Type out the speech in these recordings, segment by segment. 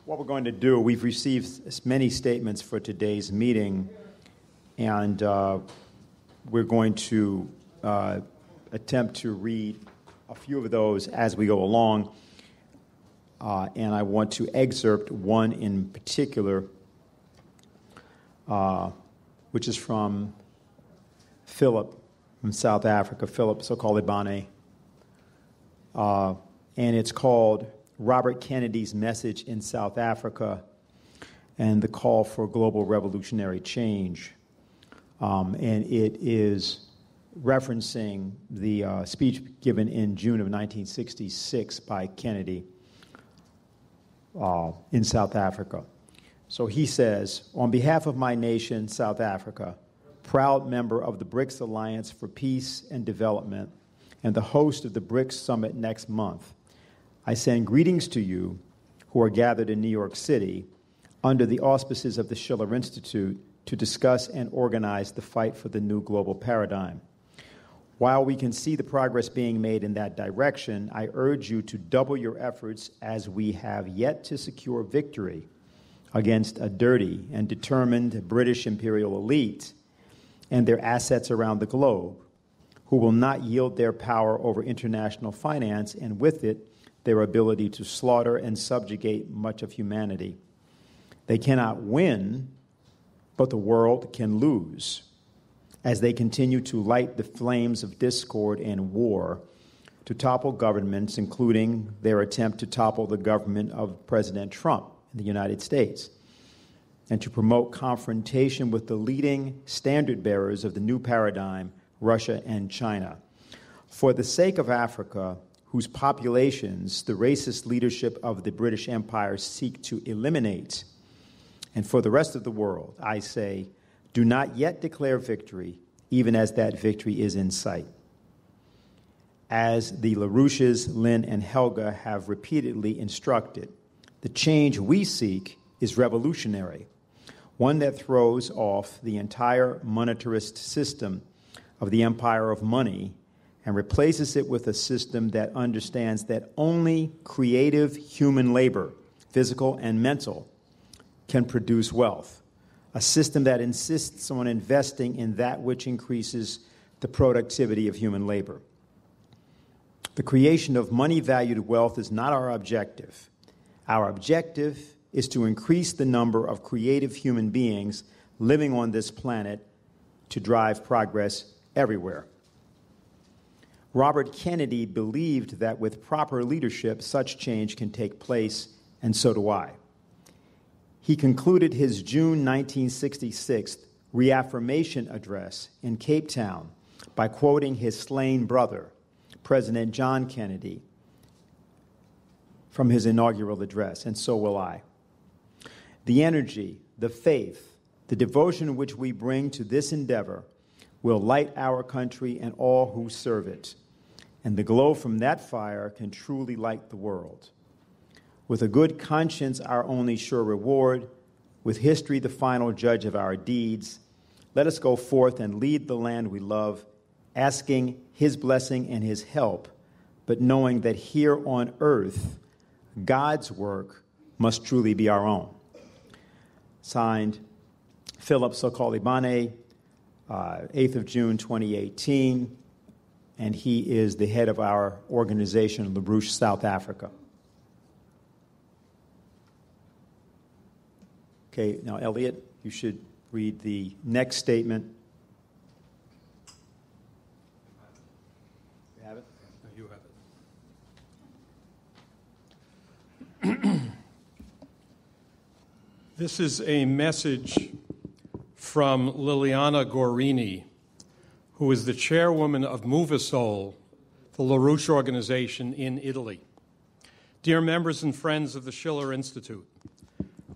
What we're going to do, we've received many statements for today's meeting, and we're going to attempt to read a few of those as we go along, and I want to excerpt one in particular, which is from Philip from South Africa, Philip Sokolibane, and it's called Robert Kennedy's Message in South Africa and the Call for Global Revolutionary Change. And it is referencing the speech given in June of 1966 by Kennedy in South Africa. So he says, on behalf of my nation, South Africa, proud member of the BRICS Alliance for Peace and Development and the host of the BRICS Summit next month, I send greetings to you who are gathered in New York City under the auspices of the Schiller Institute to discuss and organize the fight for the new global paradigm. While we can see the progress being made in that direction, I urge you to double your efforts as we have yet to secure victory against a dirty and determined British imperial elite and their assets around the globe, who will not yield their power over international finance and with it their ability to slaughter and subjugate much of humanity. They cannot win, but the world can lose as they continue to light the flames of discord and war to topple governments, including their attempt to topple the government of President Trump in the United States, and to promote confrontation with the leading standard bearers of the new paradigm, Russia and China. For the sake of Africa, whose populations the racist leadership of the British Empire seek to eliminate, and for the rest of the world, I say, do not yet declare victory, even as that victory is in sight. As the LaRouches, Lynn, and Helga have repeatedly instructed, the change we seek is revolutionary, one that throws off the entire monetarist system of the empire of money and replaces it with a system that understands that only creative human labor, physical and mental, can produce wealth, a system that insists on investing in that which increases the productivity of human labor. The creation of money-valued wealth is not our objective. Our objective is to increase the number of creative human beings living on this planet to drive progress everywhere. Robert Kennedy believed that with proper leadership, such change can take place, and so do I. He concluded his June 1966 reaffirmation address in Cape Town by quoting his slain brother, President John Kennedy, from his inaugural address, and so will I. The energy, the faith, the devotion which we bring to this endeavor will light our country and all who serve it. And the glow from that fire can truly light the world. With a good conscience, our only sure reward, with history the final judge of our deeds, let us go forth and lead the land we love, asking his blessing and his help, but knowing that here on earth, God's work must truly be our own. Signed, Philip Sokolibane, 8th of June, 2018, and he is the head of our organization, LaRouche, South Africa. Okay, now, Elliot, you should read the next statement. You have it? You have it. This is a message from Liliana Gorini, who is the chairwoman of Movasol, the LaRouche organization in Italy. Dear members and friends of the Schiller Institute,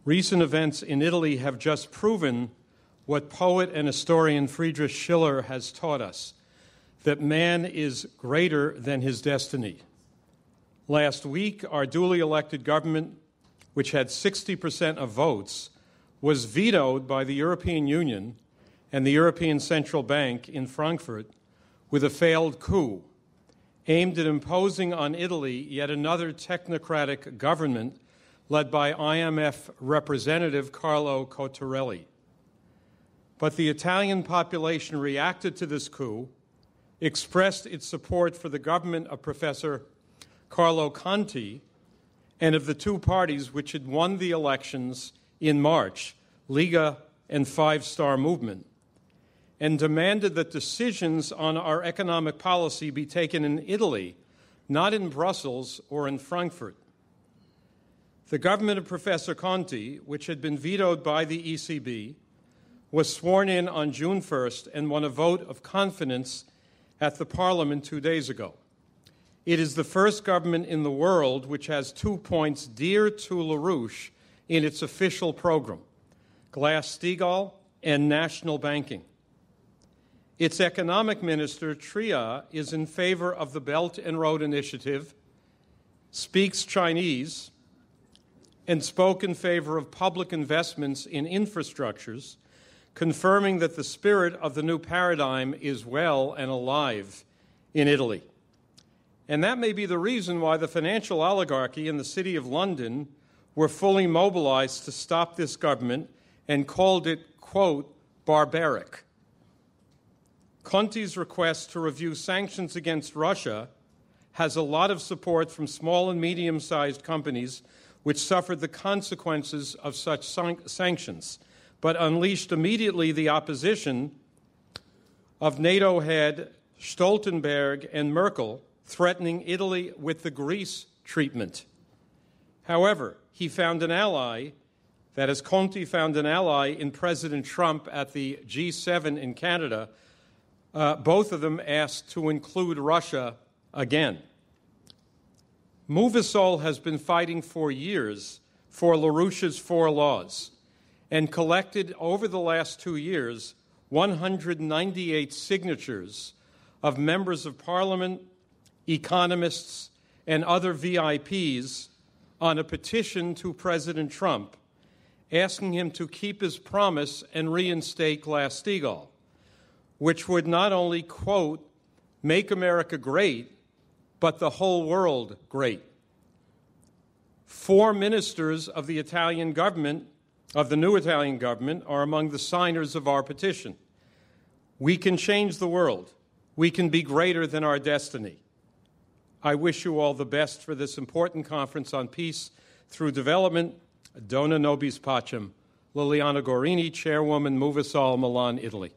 recent events in Italy have just proven what poet and historian Friedrich Schiller has taught us, that man is greater than his destiny. Last week, our duly elected government, which had 60% of votes, was vetoed by the European Union and the European Central Bank in Frankfurt with a failed coup aimed at imposing on Italy yet another technocratic government led by IMF Representative Carlo Cottarelli. But the Italian population reacted to this coup, expressed its support for the government of Professor Carlo Conti and of the two parties which had won the elections in March, Lega and Five Star Movement, and demanded that decisions on our economic policy be taken in Italy, not in Brussels or in Frankfurt. The government of Professor Conti, which had been vetoed by the ECB, was sworn in on June 1st and won a vote of confidence at the Parliament 2 days ago. It is the first government in the world which has 2 points dear to LaRouche in its official program: Glass-Steagall and national banking. Its economic minister, Tria, is in favor of the Belt and Road Initiative, speaks Chinese, and spoke in favor of public investments in infrastructures, confirming that the spirit of the new paradigm is well and alive in Italy. And that may be the reason why the financial oligarchy in the City of London were fully mobilized to stop this government and called it, quote, barbaric. Conti's request to review sanctions against Russia has a lot of support from small and medium-sized companies which suffered the consequences of such sanctions, but unleashed immediately the opposition of NATO head Stoltenberg and Merkel, threatening Italy with the Greece treatment. However, he found an ally, that is, Conti found an ally in President Trump at the G7 in Canada. Both of them asked to include Russia again. Movasol has been fighting for years for LaRouche's 4 laws and collected over the last 2 years 198 signatures of members of parliament, economists, and other VIPs on a petition to President Trump asking him to keep his promise and reinstate Glass-Steagall, which would not only, quote, make America great, but the whole world great. 4 ministers of the Italian government, of the new Italian government, are among the signers of our petition. We can change the world. We can be greater than our destiny. I wish you all the best for this important conference on peace through development. Dona nobis pacem. Liliana Gorini, Chairwoman, Movasol, Milan, Italy.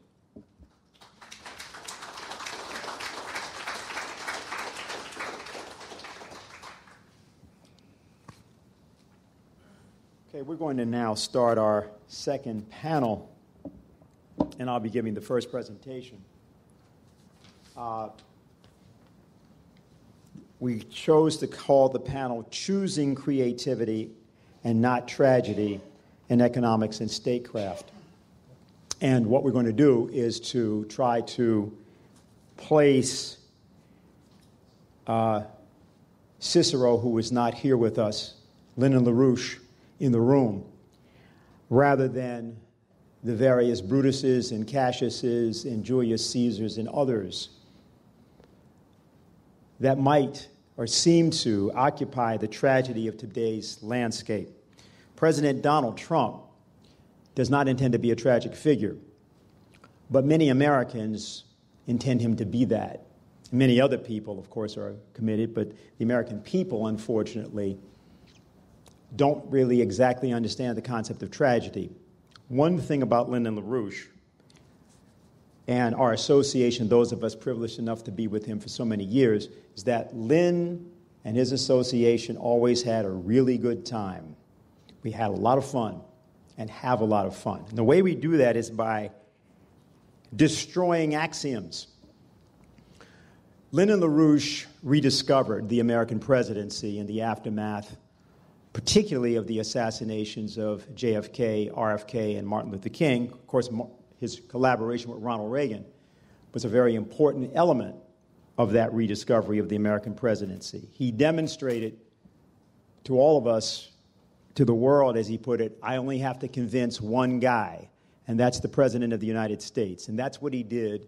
Okay, we're going to now start our second panel, and I'll be giving the first presentation. We chose to call the panel Choosing Creativity and Not Tragedy in Economics and Statecraft. And what we're going to do is to try to place Cicero, who is not here with us, Lyndon LaRouche, in the room, rather than the various Brutuses and Cassiuses and Julius Caesars and others that might or seem to occupy the tragedy of today's landscape. President Donald Trump does not intend to be a tragic figure, but many Americans intend him to be that. Many other people, of course, are committed, but the American people, unfortunately, don't really exactly understand the concept of tragedy. One thing about Lyndon LaRouche and our association, those of us privileged enough to be with him for so many years, is that Lynn and his association always had a really good time. We had a lot of fun and have a lot of fun. And the way we do that is by destroying axioms. Lyndon LaRouche rediscovered the American presidency in the aftermath, particularly of the assassinations of JFK, RFK, and Martin Luther King. Of course, his collaboration with Ronald Reagan was a very important element of that rediscovery of the American presidency. He demonstrated to all of us, to the world, as he put it, I only have to convince one guy, and that's the President of the United States. And that's what he did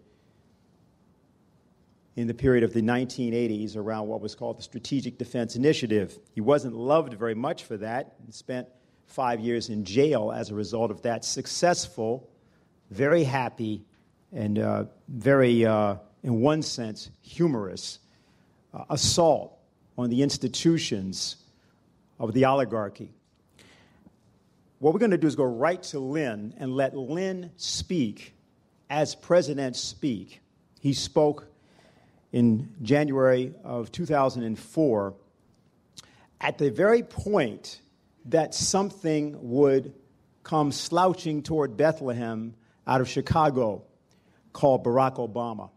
in the period of the 1980s around what was called the Strategic Defense Initiative. He wasn't loved very much for that and spent 5 years in jail as a result of that successful, very happy, and very, in one sense, humorous assault on the institutions of the oligarchy. What we're going to do is go right to Lynn and let Lynn speak as presidents speak. He spoke in January of 2004 at the very point that something would come slouching toward Bethlehem out of Chicago called Barack Obama.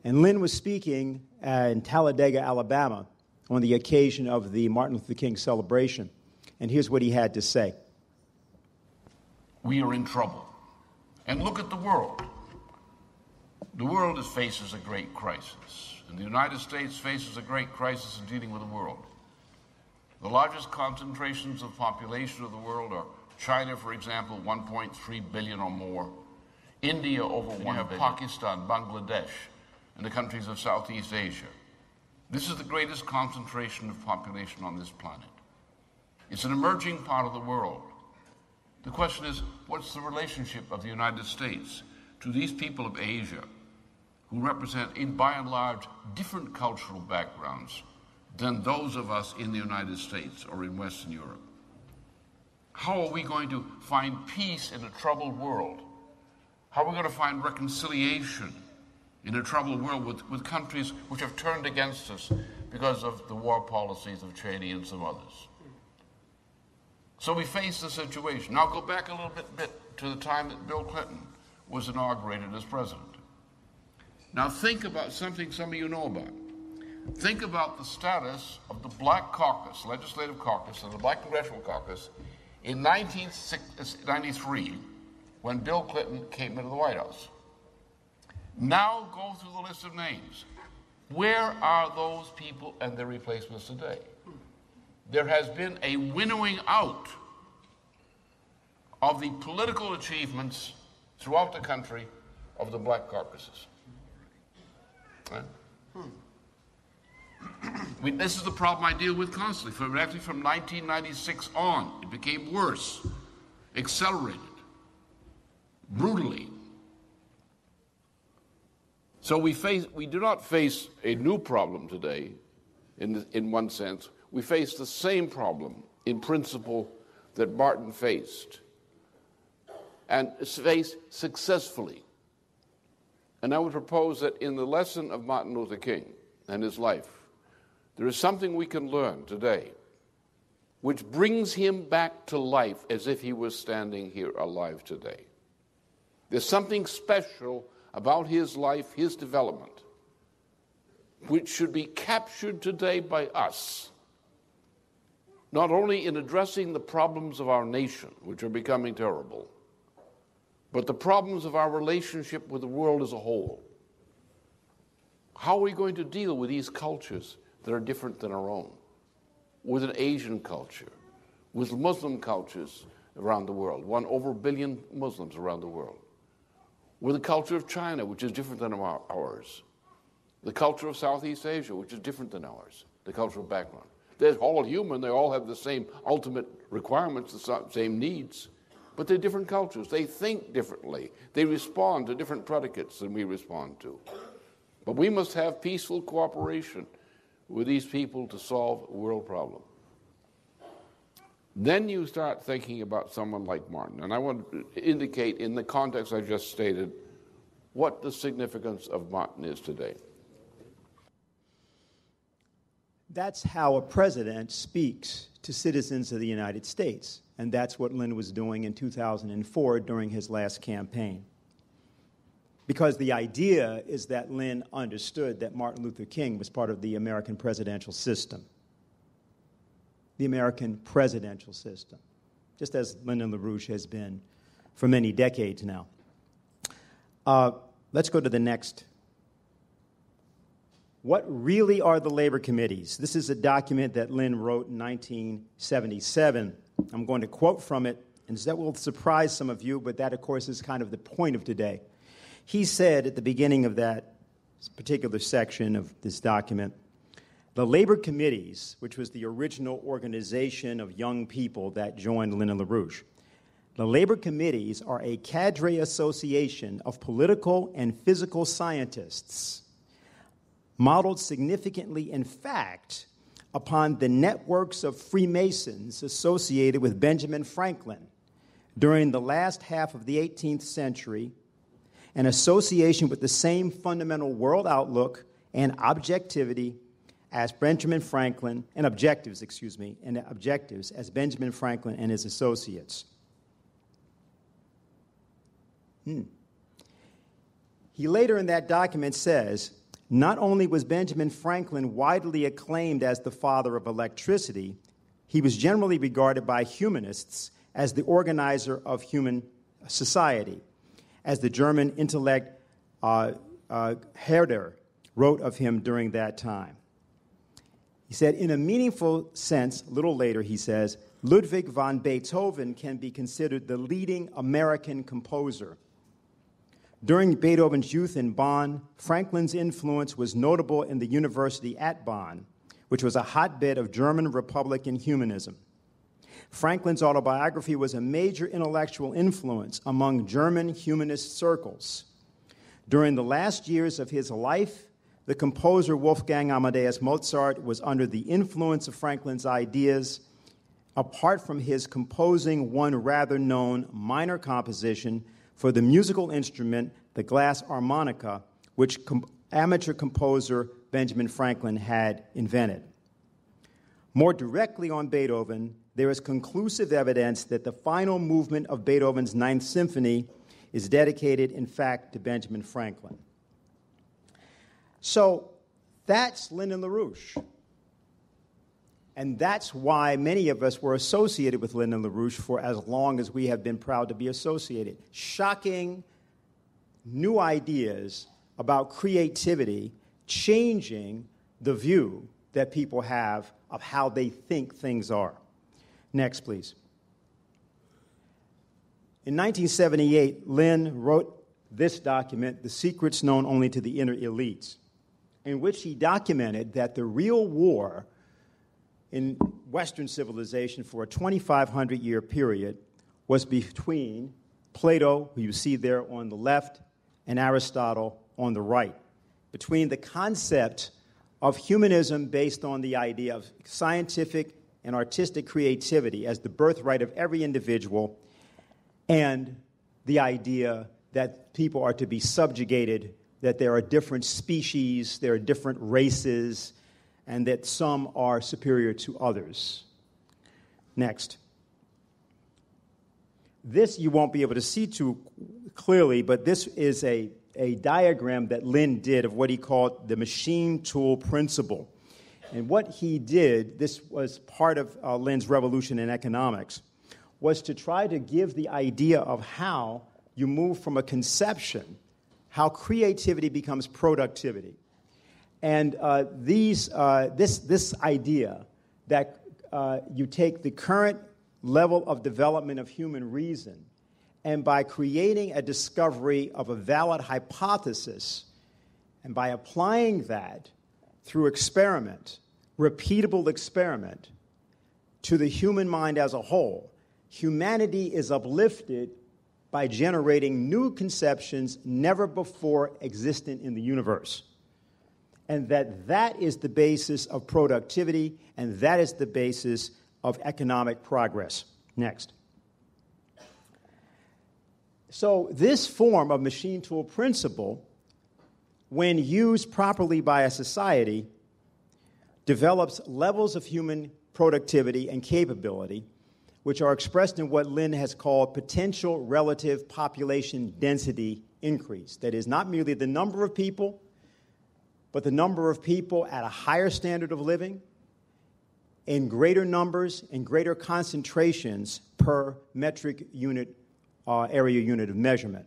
And Lynn was speaking in Talladega, Alabama, on the occasion of the Martin Luther King celebration. And here's what he had to say. We are in trouble. And look at the world. The world faces a great crisis. And the United States faces a great crisis in dealing with the world. The largest concentrations of population of the world are China, for example, 1.3 billion or more. India, over 1 billion. Pakistan, Bangladesh, and the countries of Southeast Asia. This is the greatest concentration of population on this planet. It's an emerging part of the world. The question is, what's the relationship of the United States to these people of Asia who represent, by and large, different cultural backgrounds than those of us in the United States or in Western Europe? How are we going to find peace in a troubled world? How are we going to find reconciliation in a troubled world with countries which have turned against us because of the war policies of Cheney and some others? So we face the situation. Now go back a little bit to the time that Bill Clinton was inaugurated as president. Now think about something some of you know about. Think about the status of the Black Caucus, Legislative Caucus, and the Black Congressional Caucus in 1993 when Bill Clinton came into the White House. Now go through the list of names. Where are those people and their replacements today? There has been a winnowing out of the political achievements throughout the country of the Black caucuses. Right? This is the problem I deal with constantly. From 1996 on, it became worse, accelerated, brutally. So we do not face a new problem today, in one sense. We face the same problem in principle that Martin faced, and faced successfully. And I would propose that in the lesson of Martin Luther King and his life, there is something we can learn today which brings him back to life as if he was standing here alive today. There's something special about his life, his development, which should be captured today by us, not only in addressing the problems of our nation, which are becoming terrible, but the problems of our relationship with the world as a whole. How are we going to deal with these cultures that are different than our own? With an Asian culture, with Muslim cultures around the world, over 1 billion Muslims around the world, with the culture of China, which is different than ours, the culture of Southeast Asia, which is different than ours, the cultural background. They're all human, they all have the same ultimate requirements, the same needs, but they're different cultures. They think differently. They respond to different predicates than we respond to. But we must have peaceful cooperation with these people to solve a world problem. Then you start thinking about someone like Martin. And I want to indicate in the context I just stated what the significance of Martin is today. That's how a president speaks to citizens of the United States. And that's what Lynn was doing in 2004 during his last campaign. Because the idea is that Lynn understood that Martin Luther King was part of the American presidential system. The American presidential system, just as Lyndon LaRouche has been for many decades now. Let's go to the next. What really are the labor committees? This is a document that Lynn wrote in 1977. I'm going to quote from it, and that will surprise some of you, but that, of course, is kind of the point of today. He said at the beginning of that particular section of this document. The labor committees, which was the original organization of young people that joined Lynn and LaRouche, the labor committees are a cadre association of political and physical scientists, modeled significantly, in fact, upon the networks of Freemasons associated with Benjamin Franklin during the last half of the 18th century, an association with the same fundamental world outlook and objectivity as Benjamin Franklin, and objectives as Benjamin Franklin and his associates. He later in that document says, not only was Benjamin Franklin widely acclaimed as the father of electricity, he was generally regarded by humanists as the organizer of human society, as the German intellect Herder wrote of him during that time. He said, in a meaningful sense, a little later, he says, Ludwig van Beethoven can be considered the leading American composer. During Beethoven's youth in Bonn, Franklin's influence was notable in the university at Bonn, which was a hotbed of German Republican humanism. Franklin's autobiography was a major intellectual influence among German humanist circles. During the last years of his life, the composer Wolfgang Amadeus Mozart was under the influence of Franklin's ideas, apart from his composing one rather known minor composition for the musical instrument, the glass harmonica, which amateur composer Benjamin Franklin had invented. More directly on Beethoven, there is conclusive evidence that the final movement of Beethoven's Ninth Symphony is dedicated, in fact, to Benjamin Franklin. So that's Lynn and LaRouche. And that's why many of us were associated with Lynn and LaRouche for as long as we have been proud to be associated. Shocking new ideas about creativity, changing the view that people have of how they think things are. Next, please. In 1978, Lynn wrote this document, The Secrets Known Only to the Inner Elites, in which he documented that the real war in Western civilization for a 2,500-year period was between Plato, who you see there on the left, and Aristotle on the right, between the concept of humanism based on the idea of scientific and artistic creativity as the birthright of every individual, and the idea that people are to be subjugated, that there are different species, there are different races, and that some are superior to others. Next. This you won't be able to see too clearly, but this is a diagram that Lynn did of what he called the machine tool principle. And what he did, this was part of Lynn's revolution in economics, was to try to give the idea of how you move from a conception, how creativity becomes productivity. And this idea that you take the current level of development of human reason, and by creating a discovery of a valid hypothesis, and by applying that through experiment, repeatable experiment, to the human mind as a whole, humanity is uplifted by generating new conceptions never before existent in the universe. And that is the basis of productivity, and that is the basis of economic progress. Next. So this form of machine tool principle, when used properly by a society, develops levels of human productivity and capability, which are expressed in what Lynn has called potential relative population density increase. That is not merely the number of people, but the number of people at a higher standard of living, in greater numbers and greater concentrations per metric unit, area unit of measurement.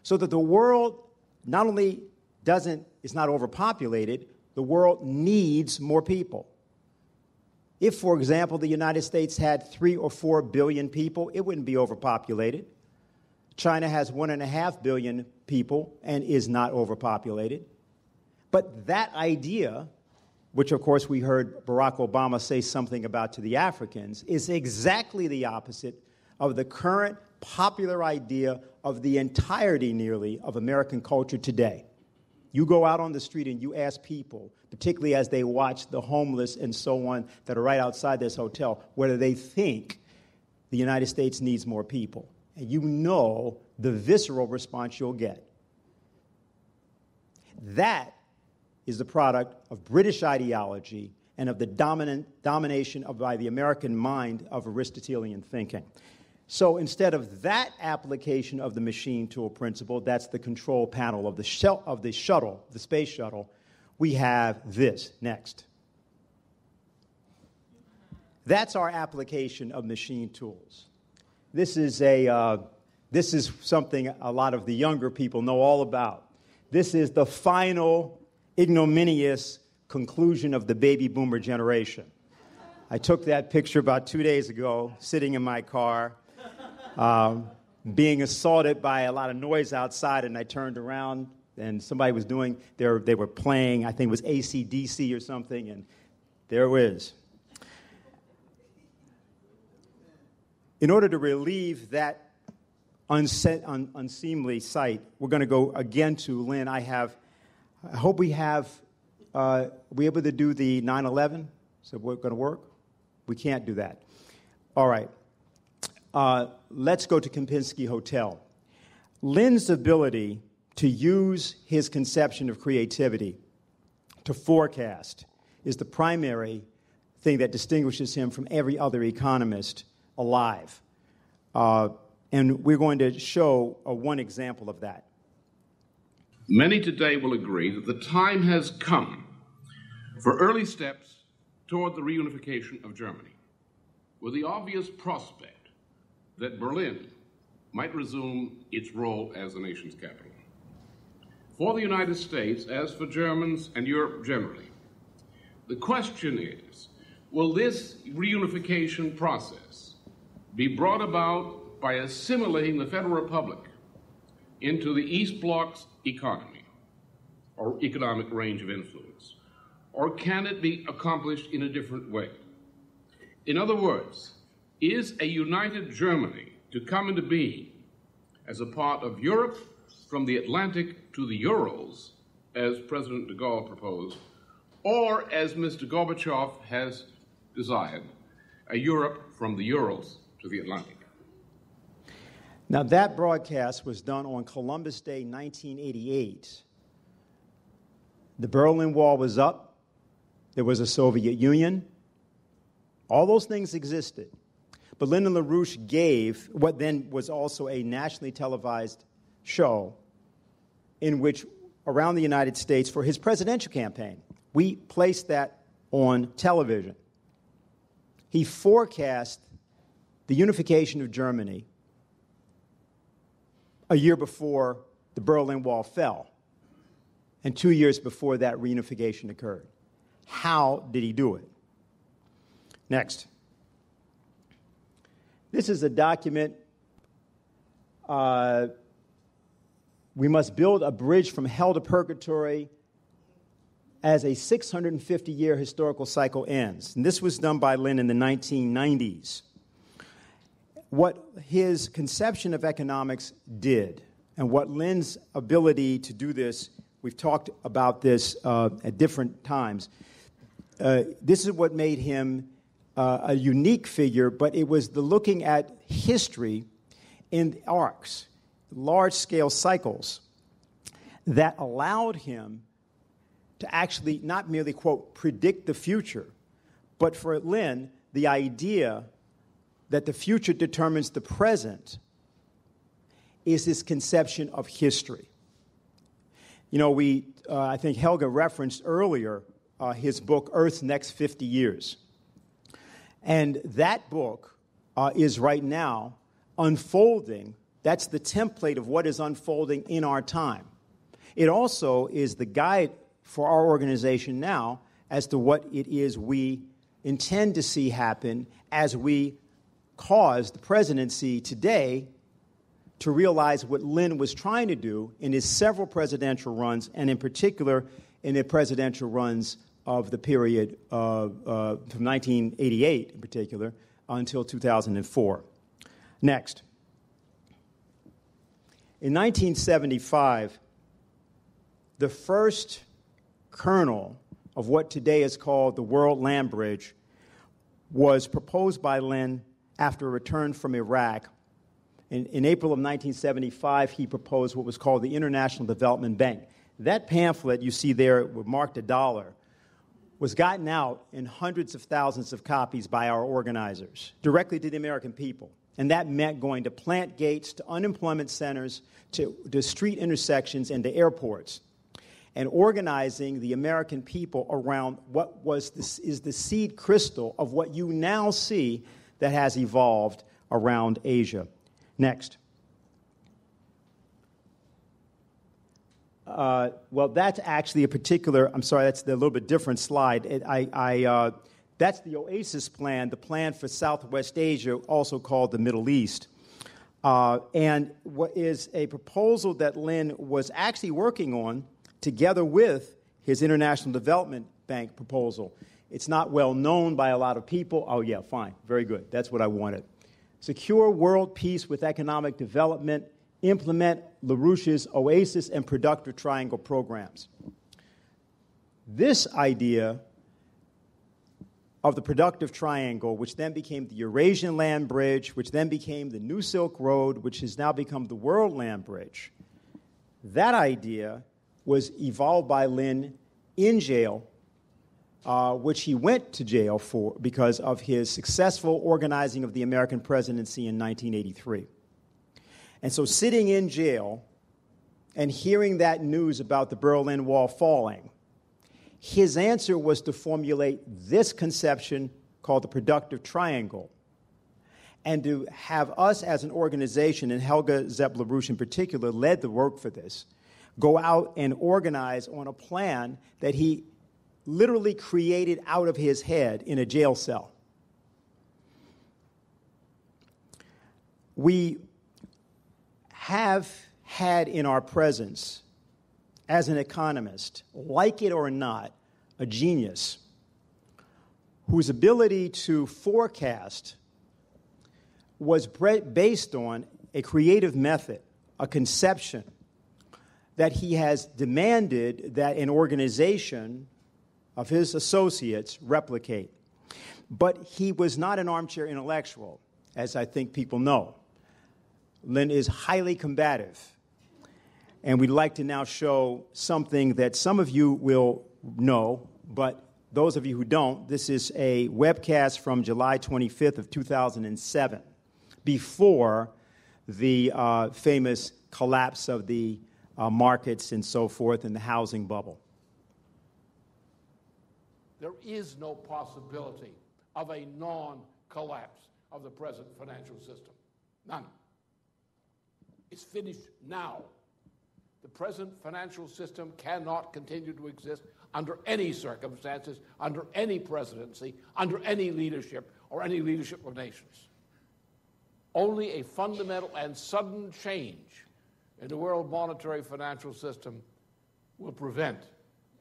So that the world not only is not overpopulated, the world needs more people. If, for example, the United States had 3 or 4 billion people, it wouldn't be overpopulated. China has 1.5 billion people and is not overpopulated. But that idea, which of course we heard Barack Obama say something about to the Africans, is exactly the opposite of the current popular idea of the entirety, nearly, of American culture today. You go out on the street and you ask people, particularly as they watch the homeless and so on that are right outside this hotel, whether they think the United States needs more people. And you know the visceral response you'll get. That is the product of British ideology and of the domination by the American mind of Aristotelian thinking. So instead of that application of the machine tool principle, that's the control panel of the shuttle, the space shuttle, we have this next. That's our application of machine tools. This is something a lot of the younger people know all about. This is the final ignominious conclusion of the baby boomer generation. I took that picture about 2 days ago, sitting in my car, being assaulted by a lot of noise outside, and I turned around, and somebody was they were playing, I think it was AC/DC or something, and there it is. In order to relieve that unseemly sight, we're going to go again to Lynn. I hope we have, we able to do the 9/11? So we're going to work? We can't do that. All right. Let's go to Kempinski Hotel. Lynn's ability to use his conception of creativity to forecast is the primary thing that distinguishes him from every other economist alive. And we're going to show one example of that. Many today will agree that the time has come for early steps toward the reunification of Germany, with the obvious prospect that Berlin might resume its role as the nation's capital. For the United States, as for Germans and Europe generally, the question is, will this reunification process be brought about by assimilating the Federal Republic into the East Bloc's economy or economic range of influence? Or can it be accomplished in a different way? In other words, is a united Germany to come into being as a part of Europe from the Atlantic to the Urals, as President de Gaulle proposed, or as Mr. Gorbachev has desired, a Europe from the Urals to the Atlantic? Now, that broadcast was done on Columbus Day, 1988. The Berlin Wall was up. There was a Soviet Union. All those things existed. But Lyndon LaRouche gave what then was also a nationally televised show in which, around the United States, for his presidential campaign, we placed that on television. He forecast the unification of Germany a year before the Berlin Wall fell, and 2 years before that reunification occurred. How did he do it? Next. This is a document. We must build a bridge from hell to purgatory as a 650-year historical cycle ends. And this was done by Lynn in the 1990s. What his conception of economics did, and what Lynn's ability to do this, we've talked about this at different times. This is what made him a unique figure, but it was the looking at history in arcs, large-scale cycles, that allowed him to actually not merely, quote, predict the future, but for Lynn, the idea that the future determines the present is his conception of history. You know, I think Helga referenced earlier his book, Earth's Next 50 Years. And that book is right now unfolding. That's the template of what is unfolding in our time. It also is the guide for our organization now as to what it is we intend to see happen as we cause the presidency today to realize what Lynn was trying to do in his several presidential runs, and in particular in the presidential runs of the period from 1988 in particular until 2004. Next. In 1975, the first kernel of what today is called the World Land Bridge was proposed by Lynn after a return from Iraq. In April of 1975, he proposed what was called the International Development Bank. That pamphlet you see there, marked $1, was gotten out in hundreds of thousands of copies by our organizers, directly to the American people. And that meant going to plant gates, to unemployment centers, to street intersections, and to airports, and organizing the American people around what is the seed crystal of what you now see that has evolved around Asia. Next. Well, that's actually a particular, I'm sorry, that's a little bit different slide. That's the OASIS plan, the plan for Southwest Asia, also called the Middle East. And what is a proposal that Lynn was actually working on together with his International Development Bank proposal. It's not well known by a lot of people. Oh, yeah, fine. Very good. That's what I wanted. Secure world peace with economic development, implement LaRouche's OASIS and Productive Triangle programs. This idea of the Productive Triangle, which then became the Eurasian Land Bridge, which then became the New Silk Road, which has now become the World Land Bridge, that idea was evolved by Lynn in jail, which he went to jail for because of his successful organizing of the American presidency in 1983. And so sitting in jail and hearing that news about the Berlin Wall falling, his answer was to formulate this conception called the Productive Triangle, and to have us as an organization, and Helga Zepp LaRouche in particular led the work for this, go out and organize on a plan that he literally created out of his head in a jail cell. We have had in our presence, as an economist, like it or not, a genius whose ability to forecast was based on a creative method, a conception that he has demanded that an organization of his associates replicate. But he was not an armchair intellectual, as I think people know. Lynn is highly combative. And we'd like to now show something that some of you will know, but those of you who don't, this is a webcast from July 25th of 2007, before the famous collapse of the markets and so forth and the housing bubble. There is no possibility of a non-collapse of the present financial system. None. It's finished now. The present financial system cannot continue to exist under any circumstances, under any presidency, under any leadership, or any leadership of nations. Only a fundamental and sudden change in the world monetary financial system will prevent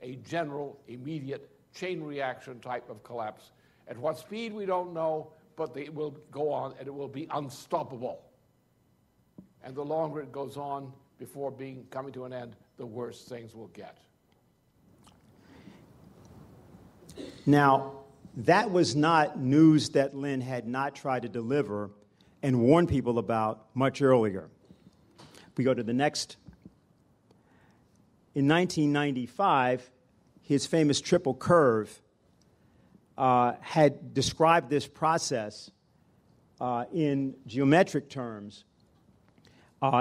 a general, immediate, chain reaction type of collapse. At what speed, we don't know, but it will go on, and it will be unstoppable. And the longer it goes on before coming to an end, the worse things will get. Now, that was not news that Lynn had not tried to deliver and warn people about much earlier. We go to the next. In 1995, his famous triple curve had described this process in geometric terms,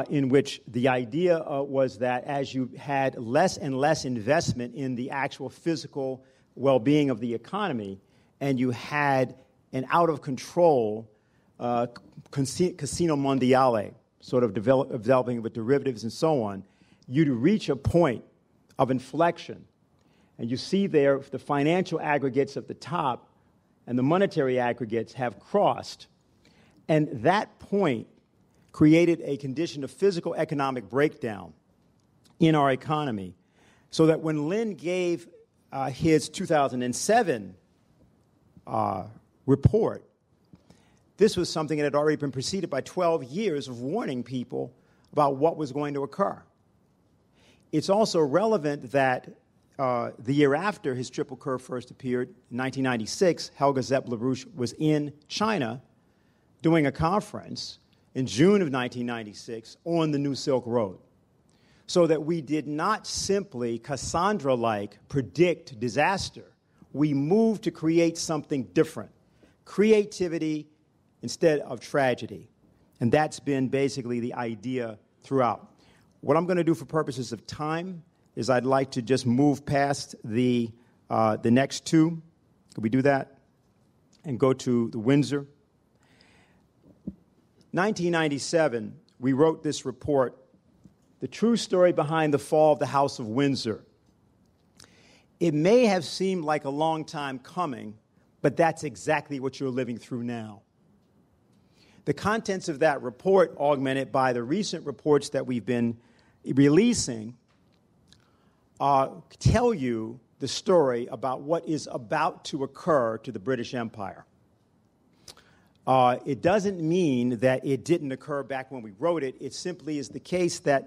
in which the idea was that as you had less and less investment in the actual physical well-being of the economy, and you had an out-of-control casino mondiale, sort of developing with derivatives and so on, you'd reach a point of inflection. And you see there the financial aggregates at the top and the monetary aggregates have crossed. And that point created a condition of physical economic breakdown in our economy So that when Lynn gave his 2007 report, this was something that had already been preceded by 12 years of warning people about what was going to occur. It's also relevant that the year after his triple curve first appeared, in 1996, Helga Zepp LaRouche was in China doing a conference in June of 1996 on the New Silk Road. So that we did not simply, Cassandra-like, predict disaster. We moved to create something different. Creativity instead of tragedy. And that's been basically the idea throughout. What I'm going to do for purposes of time is I'd like to just move past the next two. Could we do that? And go to the Windsor. 1997, we wrote this report, The True Story Behind the Fall of the House of Windsor. It may have seemed like a long time coming, but that's exactly what you're living through now. The contents of that report, augmented by the recent reports that we've been releasing, tell you the story about what is about to occur to the British Empire. It doesn't mean that it didn't occur back when we wrote it. It simply is the case that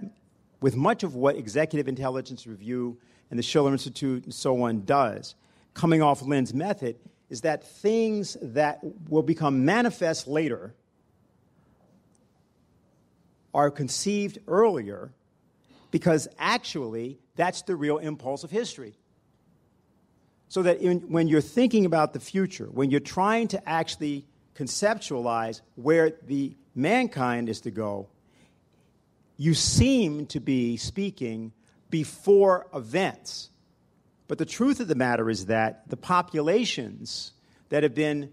with much of what Executive Intelligence Review and the Schiller Institute and so on does, coming off Lynn's method, is that things that will become manifest later are conceived earlier because actually that's the real impulse of history. So that when you're thinking about the future, when you're trying to actually conceptualize where the mankind is to go, you seem to be speaking before events. But the truth of the matter is that the populations that have been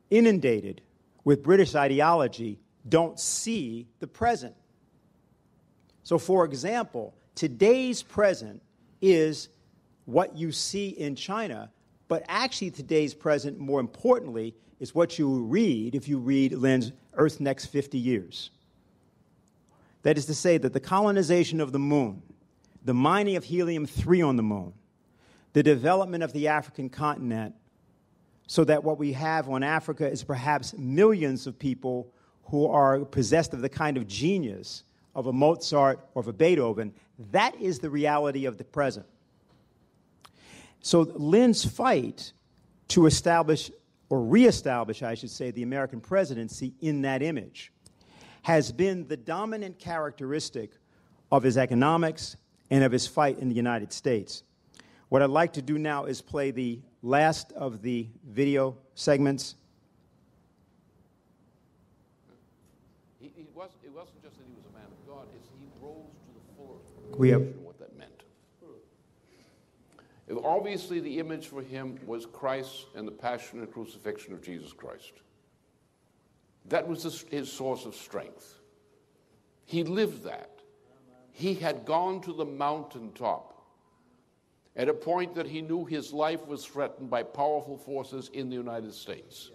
inundated with British ideology don't see the present. So, for example, today's present is what you see in China, but actually today's present, more importantly, is what you read if you read Lynn's Earth's Next 50 Years. That is to say that the colonization of the moon, the mining of helium-3 on the moon, the development of the African continent, so that what we have on Africa is perhaps millions of people who are possessed of the kind of genius of a Mozart or of a Beethoven. That is the reality of the present. So Lynn's fight to establish, or reestablish, I should say, the American presidency in that image has been the dominant characteristic of his economics and of his fight in the United States. What I'd like to do now is play the last of the video segments. It wasn't just that he was a man of God, it's he rose to the fullest We have what that meant. Obviously, the image for him was Christ and the passion and crucifixion of Jesus Christ. That was his source of strength. He lived that. He had gone to the mountaintop at a point that he knew his life was threatened by powerful forces in the United States.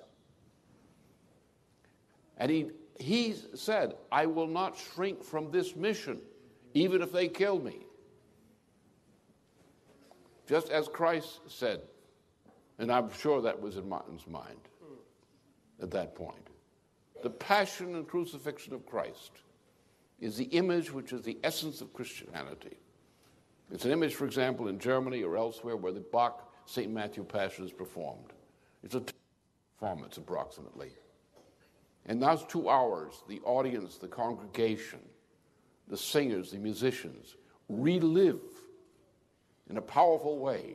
And he said, I will not shrink from this mission, even if they kill me. Just as Christ said, and I'm sure that was in Martin's mind at that point. The passion and crucifixion of Christ is the image which is the essence of Christianity. It's an image, for example, in Germany or elsewhere where the Bach St. Matthew Passion is performed. It's a performance approximately. In those 2 hours, the audience, the congregation, the singers, the musicians relive in a powerful way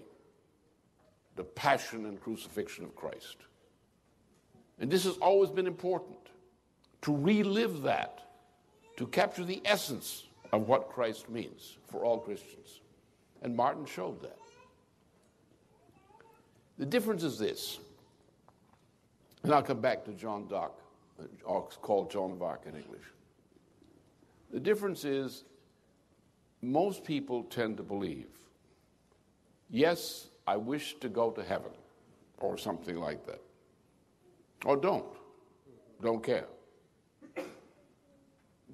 the passion and crucifixion of Christ. And this has always been important, to relive that, to capture the essence of what Christ means for all Christians. And Martin showed that. The difference is this, and I'll come back to John Dock, or called Joan of Arc in English. The difference is most people tend to believe, yes, I wish to go to heaven, or something like that. Or don't care.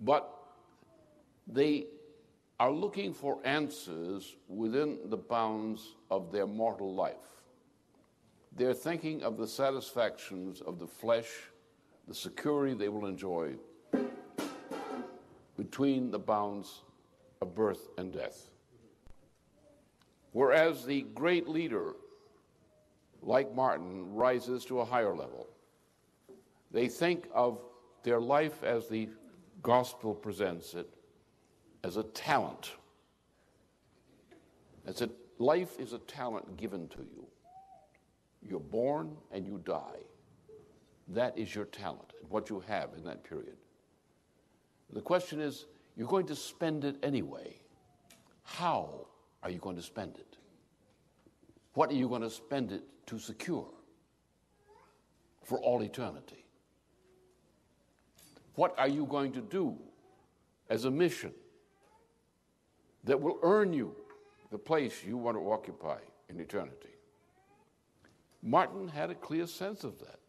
But they are looking for answers within the bounds of their mortal life. They're thinking of the satisfactions of the flesh, the security they will enjoy between the bounds of birth and death. Whereas the great leader, like Martin, rises to a higher level. They think of their life as the gospel presents it, as a talent. Life is a talent given to you. You're born and you die. That is your talent, what you have in that period. The question is, you're going to spend it anyway. How are you going to spend it? What are you going to spend it to secure for all eternity? What are you going to do as a mission that will earn you the place you want to occupy in eternity? Martin had a clear sense of that.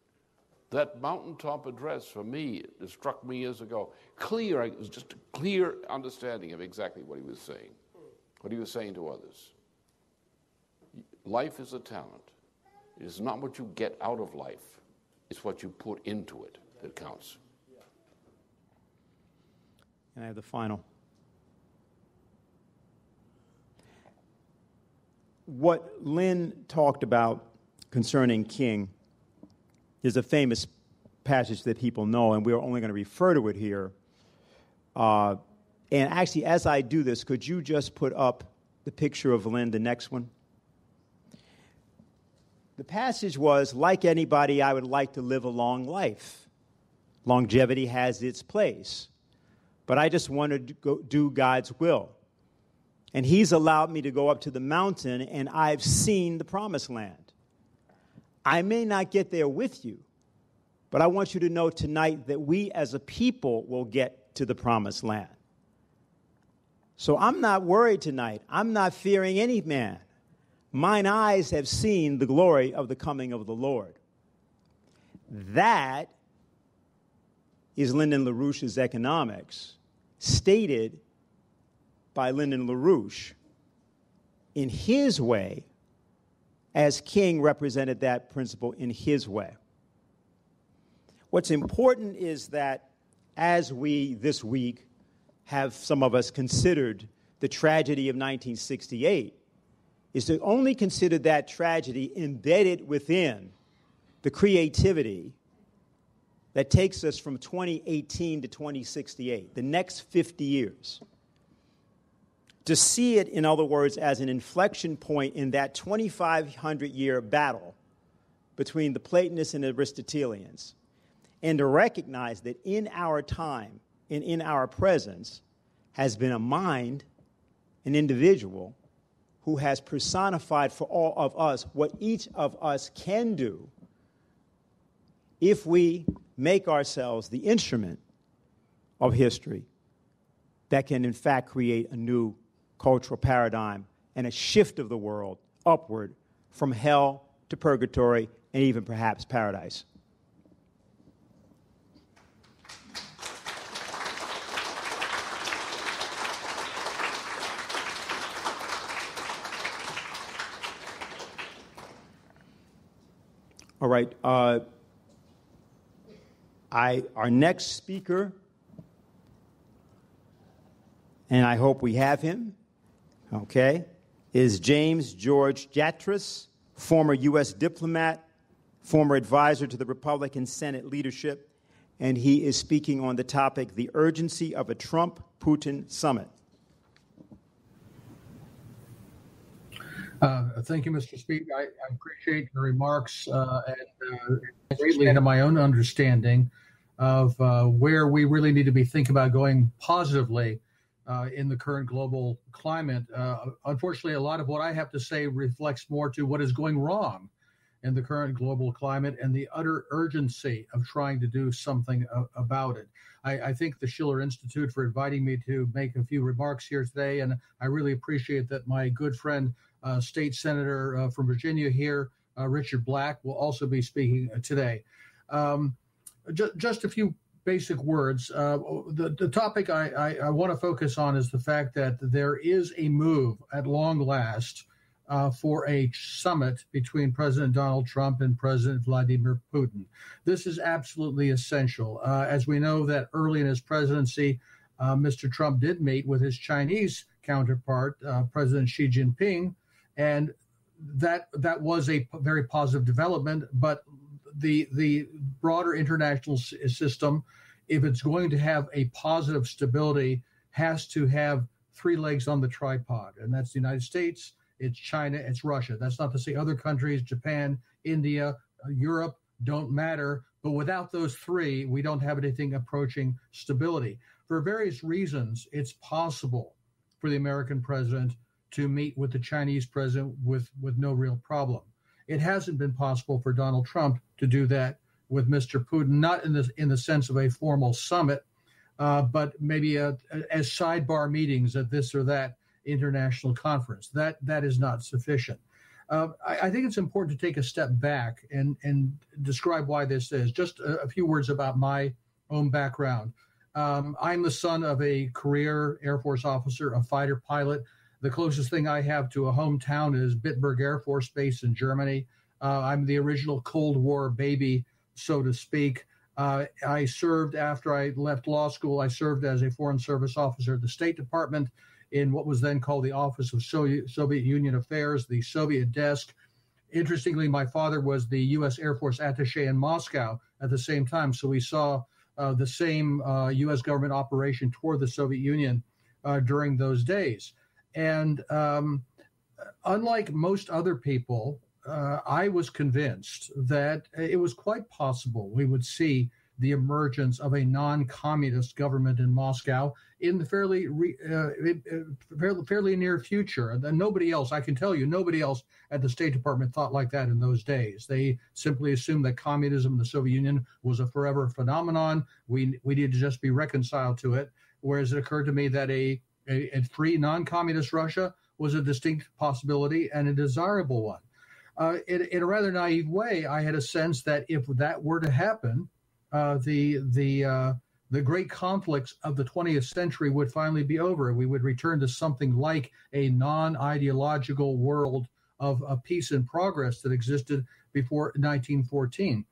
That mountaintop address, for me, it struck me years ago. It was just a clear understanding of exactly what he was saying, what he was saying to others. Life is a talent. It is not what you get out of life. It's what you put into it that counts. And I have the final. What Lynn talked about concerning King is a famous passage that people know, and we're only going to refer to it here. And actually, as I do this, could you just put up the picture of Lynn, the next one? The passage was, like anybody, I would like to live a long life. Longevity has its place. But I just want to do God's will. And he's allowed me to go up to the mountain, and I've seen the promised land. I may not get there with you, but I want you to know tonight that we as a people will get to the promised land. So I'm not worried tonight. I'm not fearing any man. Mine eyes have seen the glory of the coming of the Lord. That is Lyndon LaRouche's economics, stated by Lyndon LaRouche in his way, as King represented that principle in his way. What's important is that as we, this week, have some of us considered the tragedy of 1968, is to only consider that tragedy embedded within the creativity that takes us from 2018 to 2068, the next 50 years. To see it, in other words, as an inflection point in that 2,500-year battle between the Platonists and the Aristotelians, and to recognize that in our time and in our presence has been a mind, an individual, who has personified for all of us what each of us can do if we make ourselves the instrument of history that can, in fact, create a new cultural paradigm and a shift of the world upward from hell to purgatory and even perhaps paradise. All right. Our next speaker, and I hope we have him, okay, is James George Jatras, former U.S. diplomat, former advisor to the Republican Senate leadership, and he is speaking on the topic, the urgency of a Trump-Putin summit. Thank you, Mr. Speaker. I appreciate your remarks and greatly into my own understanding of where we really need to be thinking about going positively in the current global climate. Unfortunately, a lot of what I have to say reflects more to what is going wrong in the current global climate and the utter urgency of trying to do something about it. I thank the Schiller Institute for inviting me to make a few remarks here today, and I really appreciate that my good friend, State Senator from Virginia here, Richard Black, will also be speaking today. Just a few basic words. The topic I want to focus on is the fact that there is a move at long last for a summit between President Donald Trump and President Vladimir Putin. This is absolutely essential. As we know that early in his presidency, Mr. Trump did meet with his Chinese counterpart, President Xi Jinping, and that was a very positive development. But the broader international system, if it's going to have a positive stability, has to have three legs on the tripod, and that's the United States, it's China, it's Russia. That's not to say other countries, Japan, India, Europe, don't matter. But without those three, we don't have anything approaching stability. For various reasons, it's possible for the American president to meet with the Chinese president with no real problem. It hasn't been possible for Donald Trump to do that with Mr. Putin, not in the sense of a formal summit, but maybe as sidebar meetings at this or that international conference. That is not sufficient. I think it's important to take a step back and describe why this is. Just a few words about my own background. I'm the son of a career Air Force officer, a fighter pilot. The closest thing I have to a hometown is Bitburg Air Force Base in Germany. I'm the original Cold War baby, so to speak. I served after I left law school. I served as a Foreign Service officer at the State Department in what was then called the Office of Soviet Union Affairs, the Soviet desk. Interestingly, my father was the U.S. Air Force attaché in Moscow at the same time, so we saw the same U.S. government operation toward the Soviet Union during those days. And unlike most other people, I was convinced that it was quite possible we would see the emergence of a non-communist government in Moscow in the fairly near future. And nobody else, I can tell you, nobody else at the State Department thought like that in those days. They simply assumed that communism in the Soviet Union was a forever phenomenon. We needed to just be reconciled to it. Whereas it occurred to me that a free non-communist Russia was a distinct possibility and a desirable one. In a rather naive way, I had a sense that if that were to happen, the great conflicts of the 20th century would finally be over. We would return to something like a non-ideological world of peace and progress that existed before 1914.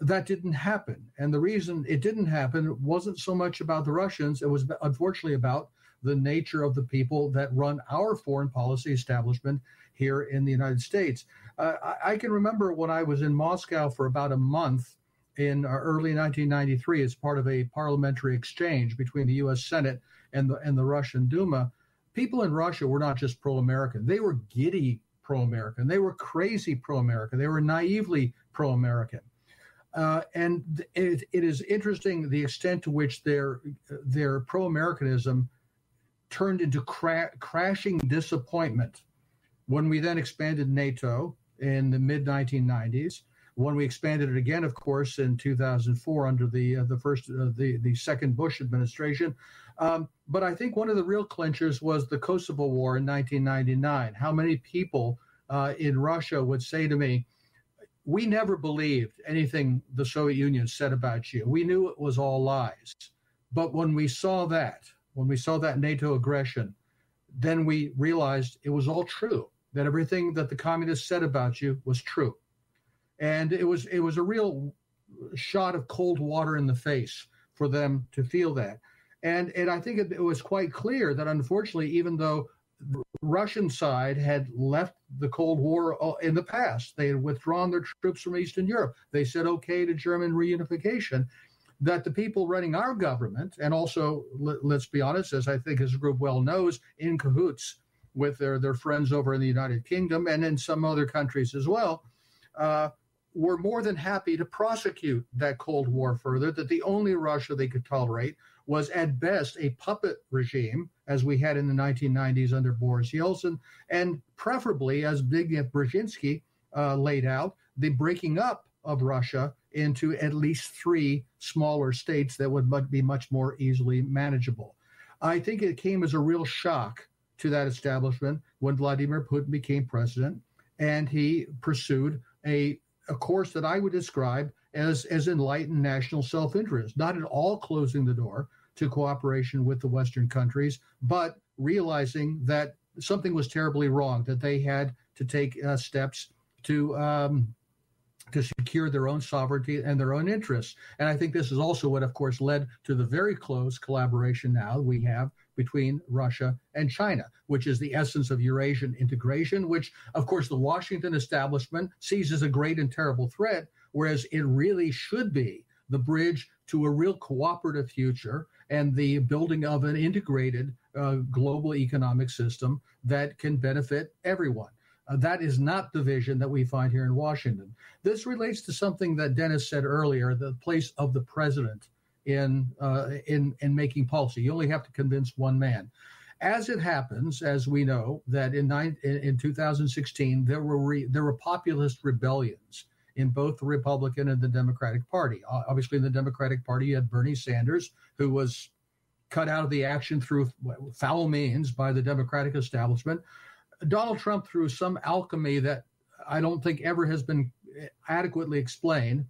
That didn't happen. And the reason it didn't happen wasn't so much about the Russians. It was unfortunately about the nature of the people that run our foreign policy establishment here in the United States. I can remember when I was in Moscow for about a month in early 1993 as part of a parliamentary exchange between the U.S. Senate and the Russian Duma. People in Russia were not just pro-American. They were giddy pro-American. They were crazy pro-American. They were naively pro-American. And it is interesting the extent to which their pro-Americanism turned into crashing disappointment when we then expanded NATO in the mid-1990s, when we expanded it again, of course, in 2004 under the second Bush administration. But I think one of the real clinchers was the Kosovo War in 1999. How many people in Russia would say to me, we never believed anything the Soviet Union said about you. We knew it was all lies. But when we saw that NATO aggression, then we realized it was all true, that everything that the communists said about you was true. And it was a real shot of cold water in the face for them to feel that. And I think it was quite clear that, unfortunately, even though the Russian side had left the Cold War in the past, they had withdrawn their troops from Eastern Europe, they said okay to German reunification, that the people running our government, and also, let's be honest, as I think as the group well knows, in cahoots with their friends over in the United Kingdom and in some other countries as well, were more than happy to prosecute that Cold War further, that the only Russia they could tolerate was at best a puppet regime, as we had in the 1990s under Boris Yeltsin, and preferably, as Zbigniew Brzezinski laid out, the breaking up of Russia into at least three smaller states that would be much more easily manageable. I think it came as a real shock to that establishment when Vladimir Putin became president, and he pursued a course that I would describe as enlightened national self-interest, not at all closing the door to cooperation with the Western countries, but realizing that something was terribly wrong, that they had to take steps to secure their own sovereignty and their own interests. And I think this is also what, of course, led to the very close collaboration now we have between Russia and China, which is the essence of Eurasian integration, which, of course, the Washington establishment sees as a great and terrible threat, whereas it really should be the bridge to a real cooperative future and the building of an integrated global economic system that can benefit everyone. That is not the vision that we find here in Washington. This relates to something that Dennis said earlier, the place of the president in making policy. You only have to convince one man. As it happens, as we know, that in 2016, there were populist rebellions in both the Republican and the Democratic Party. Obviously, in the Democratic Party, you had Bernie Sanders, who was cut out of the action through foul means by the Democratic establishment. Donald Trump, through some alchemy that I don't think ever has been adequately explained,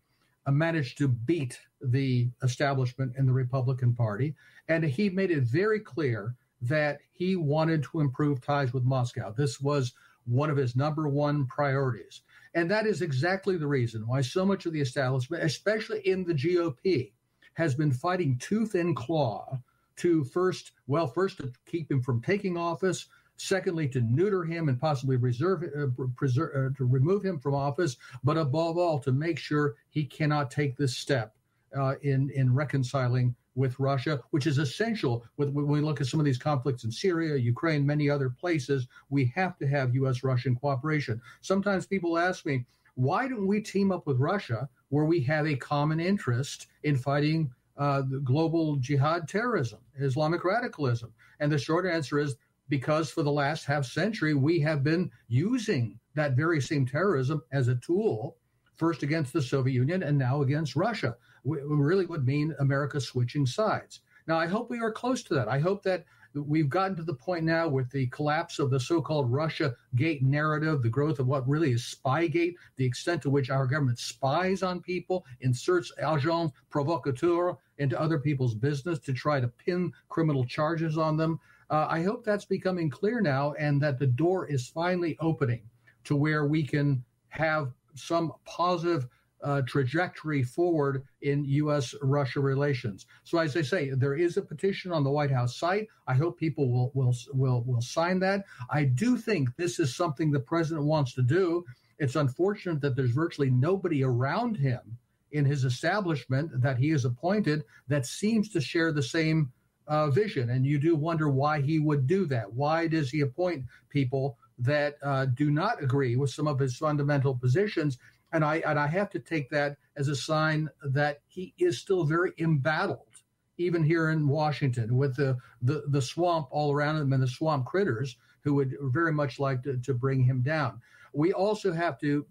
managed to beat the establishment in the Republican Party. And he made it very clear that he wanted to improve ties with Moscow. This was one of his number one priorities. And that is exactly the reason why so much of the establishment, especially in the GOP, has been fighting tooth and claw to first to keep him from taking office, secondly, to neuter him and possibly to remove him from office, but above all, to make sure he cannot take this step in reconciling with Russia, which is essential. When we look at some of these conflicts in Syria, Ukraine, many other places, we have to have U.S.-Russian cooperation. Sometimes people ask me, why don't we team up with Russia where we have a common interest in fighting the global jihad terrorism, Islamic radicalism? And the short answer is because for the last half century, we have been using that very same terrorism as a tool, first against the Soviet Union and now against Russia. It really would mean America switching sides. Now, I hope we are close to that. I hope that we've gotten to the point now with the collapse of the so-called Russia Gate narrative, the growth of what really is Spygate, the extent to which our government spies on people, inserts agents provocateurs into other people's business to try to pin criminal charges on them. I hope that's becoming clear now and that the door is finally opening to where we can have some positive trajectory forward in U.S.-Russia relations. So as I say, there is a petition on the White House site. I hope people will sign that. I do think this is something the president wants to do. It's unfortunate that there's virtually nobody around him in his establishment that he has appointed that seems to share the same vision. And you do wonder why he would do that. Why does he appoint people that do not agree with some of his fundamental positions? And I have to take that as a sign that he is still very embattled, even here in Washington, with the swamp all around him and the swamp critters who would very much like to bring him down. We also have to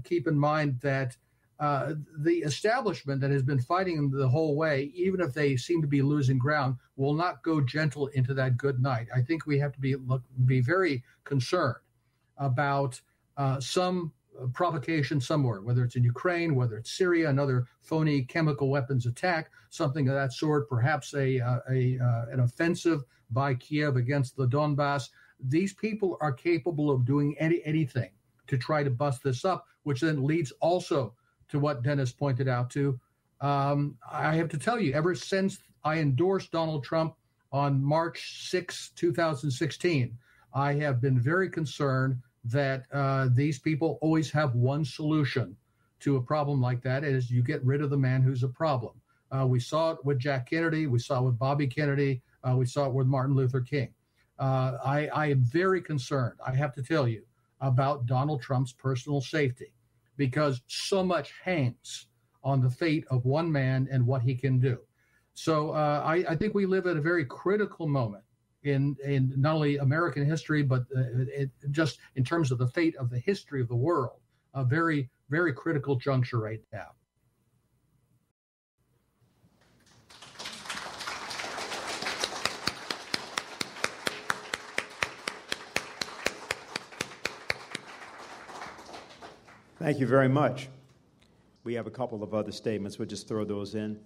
keep in mind that the establishment that has been fighting him the whole way, even if they seem to be losing ground, will not go gentle into that good night. I think we have to be very concerned about some provocation somewhere, whether it's in Ukraine, whether it's Syria, another phony chemical weapons attack, something of that sort, perhaps an offensive by Kiev against the Donbass. These people are capable of doing anything to try to bust this up, which then leads also to what Dennis pointed out to. I have to tell you, ever since I endorsed Donald Trump on March 6, 2016, I have been very concerned that these people always have one solution to a problem like that, is you get rid of the man who's a problem. We saw it with Jack Kennedy. We saw it with Bobby Kennedy. We saw it with Martin Luther King. I am very concerned, I have to tell you, about Donald Trump's personal safety, because so much hangs on the fate of one man and what he can do. So I think we live at a very critical moment in not only American history, but just in terms of the fate of the history of the world, a very, very critical juncture right now. Thank you very much. We have a couple of other statements. We'll just throw those in.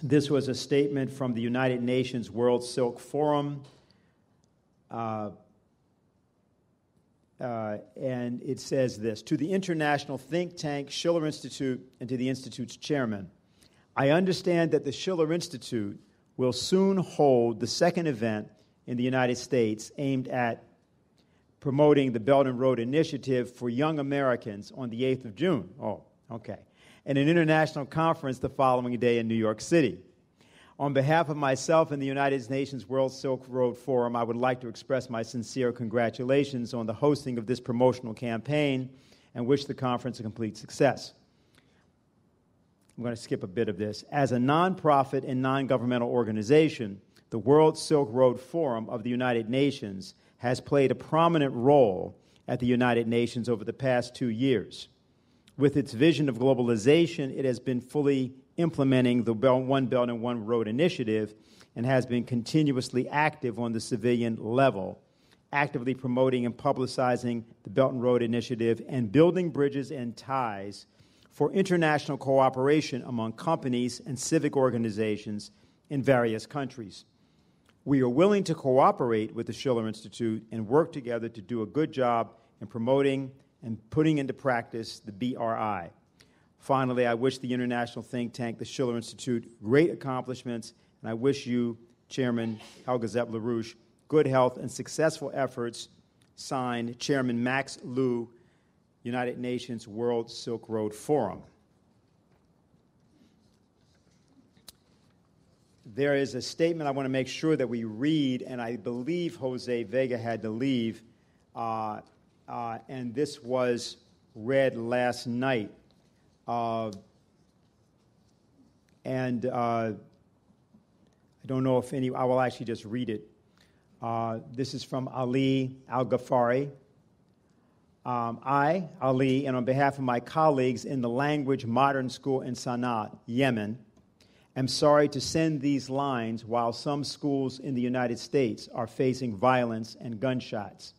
This was a statement from the United Nations World Silk Forum, and it says this: to the international think tank Schiller Institute and to the Institute's chairman, I understand that the Schiller Institute will soon hold the second event in the United States aimed at promoting the Belt and Road Initiative for young Americans on the 8th of June. Oh, okay. And an international conference the following day in New York City. On behalf of myself and the United Nations World Silk Road Forum, I would like to express my sincere congratulations on the hosting of this promotional campaign and wish the conference a complete success. I'm going to skip a bit of this. As a nonprofit and non-governmental organization, the World Silk Road Forum of the United Nations has played a prominent role at the United Nations over the past 2 years. With its vision of globalization, it has been fully implementing the One Belt and One Road initiative and has been continuously active on the civilian level, actively promoting and publicizing the Belt and Road initiative and building bridges and ties for international cooperation among companies and civic organizations in various countries. We are willing to cooperate with the Schiller Institute and work together to do a good job in promoting and putting into practice the BRI. Finally, I wish the international think tank, the Schiller Institute, great accomplishments, and I wish you, Chairman Helga Zepp LaRouche, good health and successful efforts. Signed, Chairman Max Liu, United Nations World Silk Road Forum. There is a statement I want to make sure that we read, and I believe Jose Vega had to leave, and this was read last night. I don't know if I will actually just read it. This is from Ali Al-Ghafari. I, Ali, and on behalf of my colleagues in the Language Modern School in Sana'a, Yemen, am sorry to send these lines while some schools in the United States are facing violence and gunshots.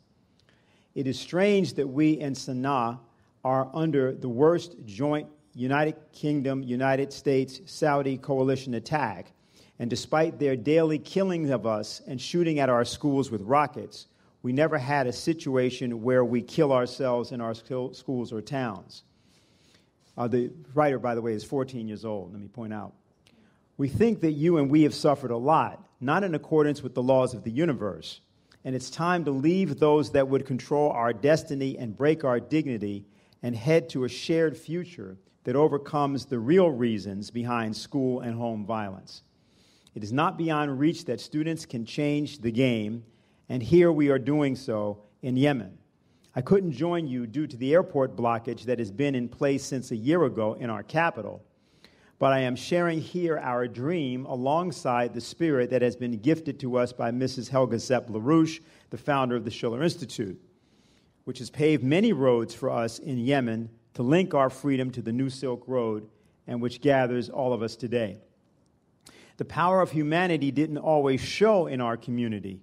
It is strange that we in Sana'a are under the worst joint United Kingdom, United States, Saudi coalition attack, and despite their daily killing of us and shooting at our schools with rockets, we never had a situation where we kill ourselves in our schools or towns. The writer, by the way, is 14 years old, let me point out. We think that you and we have suffered a lot, not in accordance with the laws of the universe, and it's time to leave those that would control our destiny and break our dignity and head to a shared future that overcomes the real reasons behind school and home violence. It is not beyond reach that students can change the game, and here we are doing so in Yemen. I couldn't join you due to the airport blockage that has been in place since a year ago in our capital, but I am sharing here our dream alongside the spirit that has been gifted to us by Mrs. Helga Zepp LaRouche, the founder of the Schiller Institute, which has paved many roads for us in Yemen to link our freedom to the New Silk Road and which gathers all of us today. The power of humanity didn't always show in our community.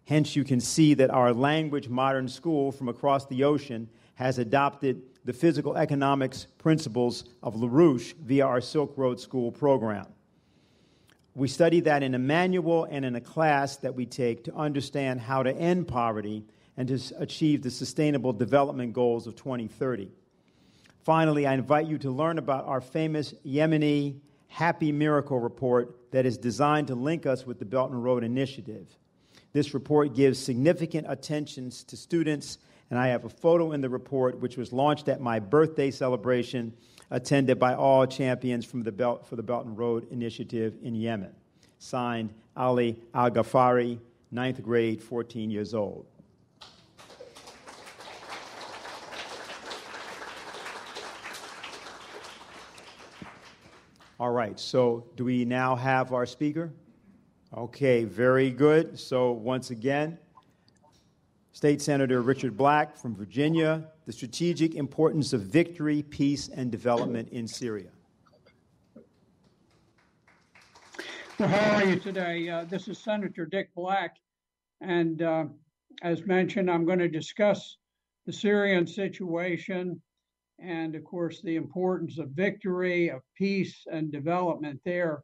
Hence, you can see that our Language Modern School from across the ocean has adopted the physical economics principles of LaRouche via our Silk Road School program. We study that in a manual and in a class that we take to understand how to end poverty and to achieve the Sustainable Development Goals of 2030. Finally, I invite you to learn about our famous Yemeni Happy Miracle Report that is designed to link us with the Belt and Road Initiative. This report gives significant attention to students, and I have a photo in the report which was launched at my birthday celebration attended by all champions for the Belt and Road Initiative in Yemen. Signed, Ali Al-Ghafari, 9th grade, 14 years old. All right, so do we now have our speaker? Okay, very good. So once again, State Senator Richard Black from Virginia, the strategic importance of victory, peace, and development in Syria. Well, how are you today? This is Senator Dick Black, and as mentioned, I'm going to discuss the Syrian situation and of course the importance of victory, of peace and development there.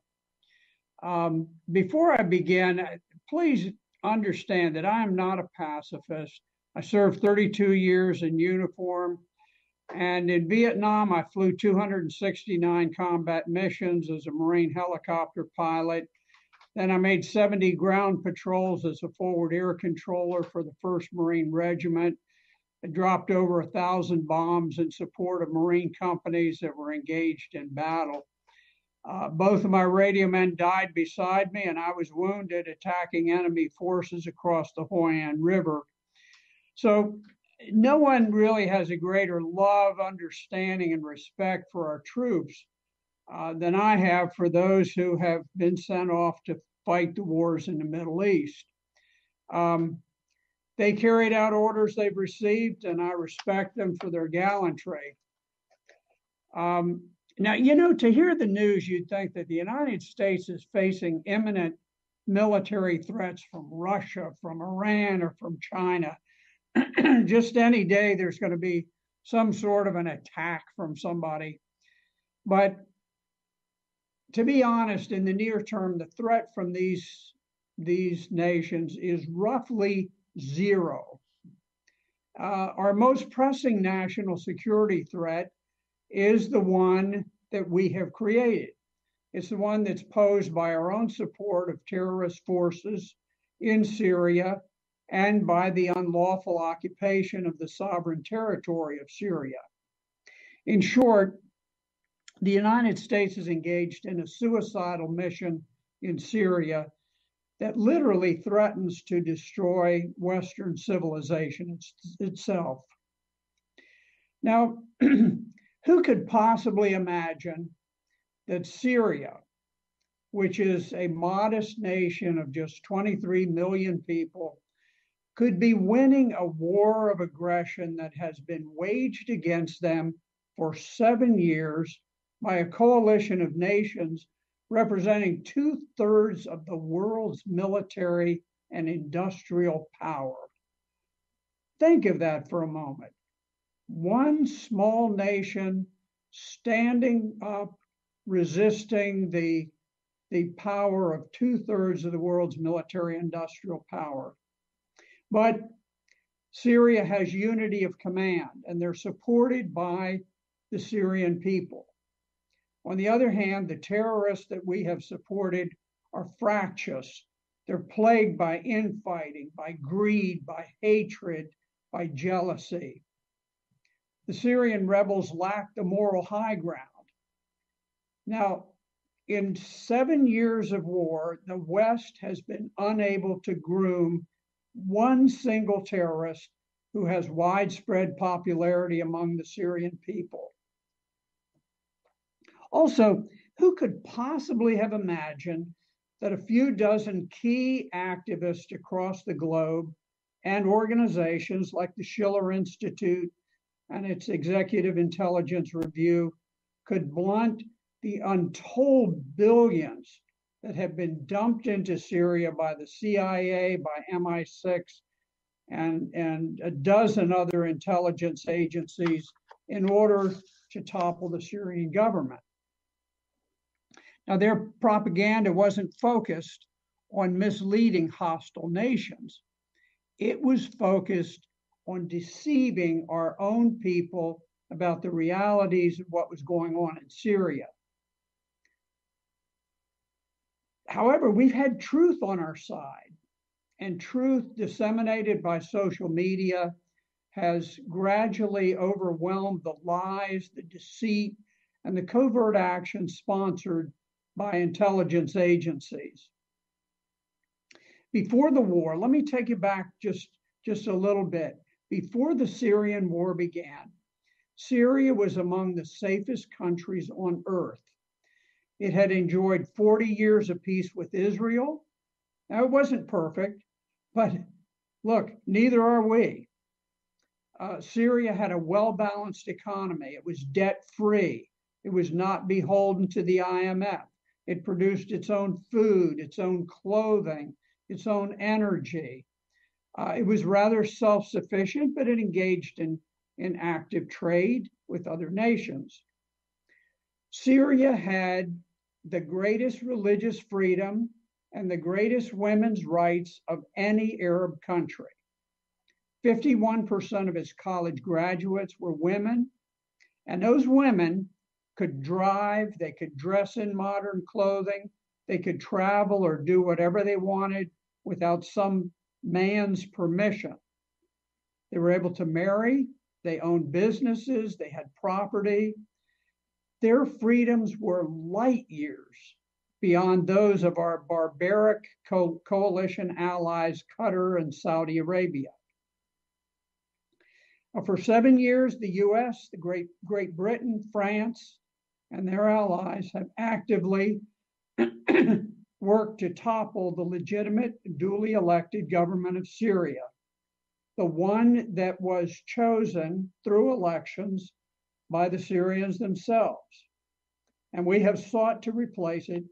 Before I begin, please understand that I am not a pacifist. I served 32 years in uniform, and in Vietnam I flew 269 combat missions as a Marine helicopter pilot. Then I made 70 ground patrols as a forward air controller for the 1st Marine Regiment. I dropped over 1,000 bombs in support of Marine companies that were engaged in battle. Both of my radio men died beside me, and I was wounded attacking enemy forces across the Hoi An River. So no one really has a greater love, understanding, and respect for our troops than I have for those who have been sent off to fight the wars in the Middle East. They carried out orders they've received, and I respect them for their gallantry. Now, you know, to hear the news, you'd think that the United States is facing imminent military threats from Russia, from Iran, or from China. Just any day, there's going to be some sort of an attack from somebody. But to be honest, in the near term, the threat from these nations is roughly zero. Our most pressing national security threat is the one that we have created. It's the one that's posed by our own support of terrorist forces in Syria and by the unlawful occupation of the sovereign territory of Syria. In short, the United States is engaged in a suicidal mission in Syria that literally threatens to destroy Western civilization itself. Now, who could possibly imagine that Syria, which is a modest nation of just 23 million people, could be winning a war of aggression that has been waged against them for 7 years by a coalition of nations representing 2/3 of the world's military and industrial power? Think of that for a moment. One small nation standing up, resisting the power of 2/3 of the world's military industrial power. But Syria has unity of command, and they're supported by the Syrian people. On the other hand, the terrorists that we have supported are fractious. They're plagued by infighting, by greed, by hatred, by jealousy. The Syrian rebels lack the moral high ground. Now, in 7 years of war, the West has been unable to groom one single terrorist who has widespread popularity among the Syrian people. Also, who could possibly have imagined that a few dozen key activists across the globe and organizations like the Schiller Institute and its Executive Intelligence Review could blunt the untold billions that have been dumped into Syria by the CIA, by MI6, and a dozen other intelligence agencies in order to topple the Syrian government. Now, their propaganda wasn't focused on misleading hostile nations. It was focused on deceiving our own people about the realities of what was going on in Syria. However, we've had truth on our side, and truth disseminated by social media has gradually overwhelmed the lies, the deceit, and the covert action sponsored by intelligence agencies. Before the war, let me take you back just a little bit. Before the Syrian war began, Syria was among the safest countries on earth. It had enjoyed 40 years of peace with Israel. Now, it wasn't perfect, but look, neither are we. Syria had a well-balanced economy. It was debt-free. It was not beholden to the IMF. It produced its own food, its own clothing, its own energy. It was rather self-sufficient, but it engaged in active trade. with other nations. Syria had the greatest religious freedom and the greatest women's rights of any Arab country. 51% of its college graduates were women, and those women could drive, they could dress in modern clothing, they could travel or do whatever they wanted without some man's permission. They were able to marry, they owned businesses, they had property. Their freedoms were light years beyond those of our barbaric coalition allies, Qatar and Saudi Arabia. For 7 years, the US, the Great Britain, France, and their allies have actively worked to topple the legitimate, duly elected government of Syria, the one that was chosen through elections by the Syrians themselves. And we have sought to replace it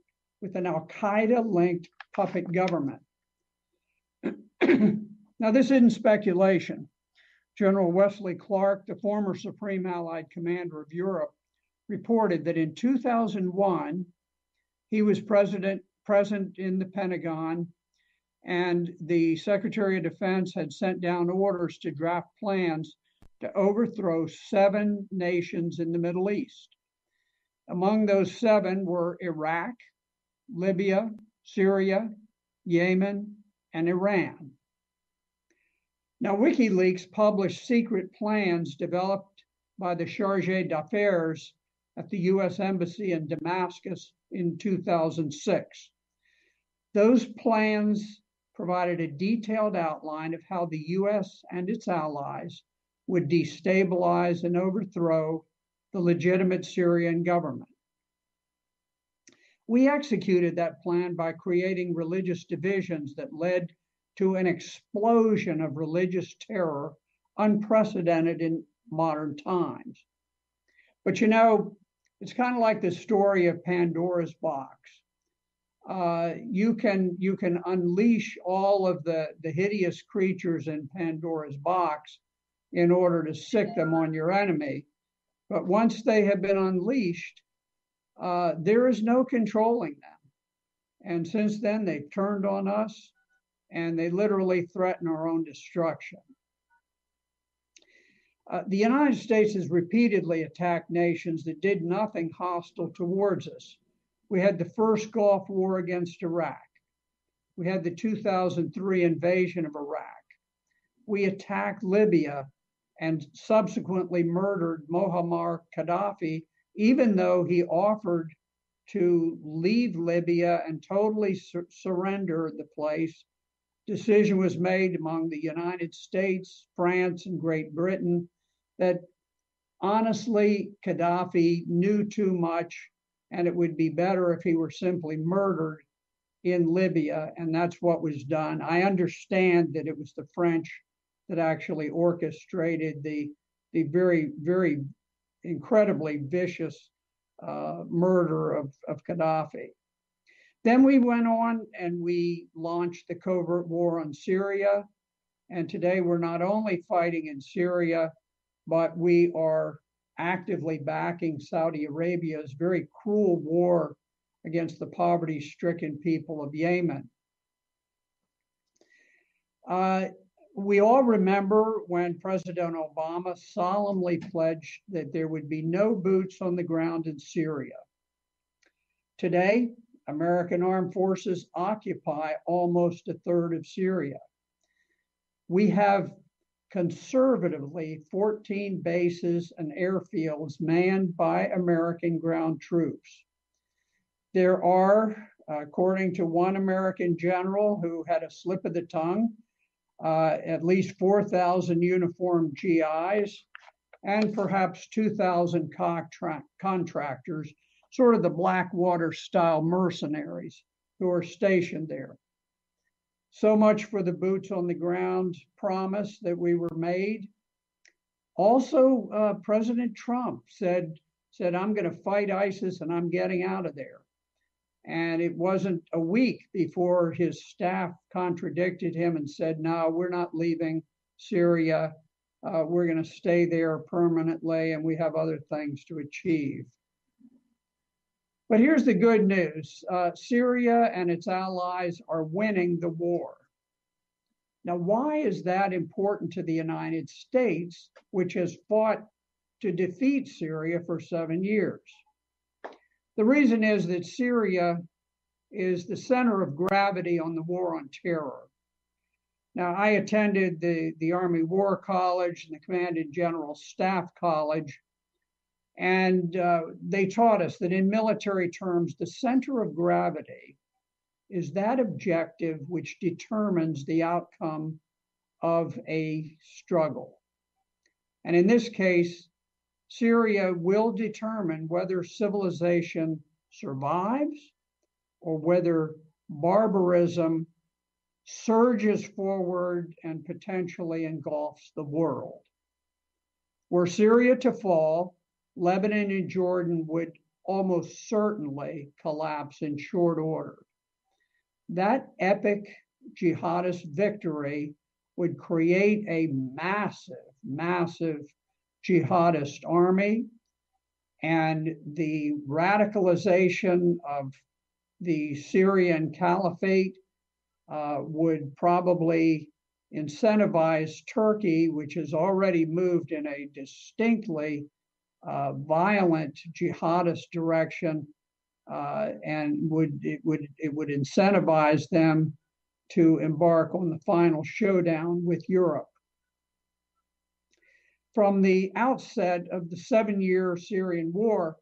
with an al-Qaeda-linked puppet government. Now, this isn't speculation. General Wesley Clark, the former Supreme Allied Commander of Europe, reported that in 2001, he was present in the Pentagon, and the Secretary of Defense had sent down orders to draft plans to overthrow 7 nations in the Middle East. Among those 7 were Iraq, Libya, Syria, Yemen, and Iran. Now, WikiLeaks published secret plans developed by the Chargé d'Affaires at the US Embassy in Damascus in 2006. Those plans provided a detailed outline of how the US and its allies would destabilize and overthrow the legitimate Syrian government. We executed that plan by creating religious divisions that led to an explosion of religious terror unprecedented in modern times. But you know, it's kind of like the story of Pandora's box. You can unleash all of the hideous creatures in Pandora's box in order to sick them on your enemy. But once they have been unleashed, there is no controlling them. And since then, they've turned on us, and they literally threaten our own destruction. The United States has repeatedly attacked nations that did nothing hostile towards us. We had the first Gulf War against Iraq. We had the 2003 invasion of Iraq. We attacked Libya and subsequently murdered Muammar Gaddafi, even though he offered to leave Libya and totally surrender the place. Decision was made among the United States, France, and Great Britain that honestly, Gaddafi knew too much, and it would be better if he were simply murdered in Libya, and that's what was done. I understand that it was the French that actually orchestrated the very, very incredibly vicious murder of Gaddafi. Then we went on and we launched the covert war on Syria. And today we're not only fighting in Syria, but we are actively backing Saudi Arabia's very cruel war against the poverty-stricken people of Yemen. We all remember when President Obama solemnly pledged that there would be no boots on the ground in Syria. Today, American armed forces occupy almost a third of Syria. We have conservatively 14 bases and airfields manned by American ground troops. There are, according to one American general who had a slip of the tongue, at least 4,000 uniformed GIs and perhaps 2,000 contractors, sort of the Blackwater style mercenaries who are stationed there. So much for the boots on the ground promise that we were made. Also, President Trump said, I'm going to fight ISIS and I'm getting out of there. And it wasn't a week before his staff contradicted him and said, no, we're not leaving Syria. we're going to stay there permanently and we have other things to achieve. But here's the good news. Syria and its allies are winning the war. Now, why is that important to the United States, which has fought to defeat Syria for 7 years? The reason is that Syria is the center of gravity on the war on terror. Now, I attended the Army War College and the Command and General Staff College, and they taught us that in military terms, the center of gravity is that objective which determines the outcome of a struggle. And in this case, Syria will determine whether civilization survives or whether barbarism surges forward and potentially engulfs the world. Were Syria to fall, Lebanon and Jordan would almost certainly collapse in short order. That epic jihadist victory would create a massive jihadist army, and the radicalization of the Syrian caliphate would probably incentivize Turkey, which has already moved in a distinctly violent jihadist direction, and it would incentivize them to embark on the final showdown with Europe. From the outset of the 7-year Syrian war,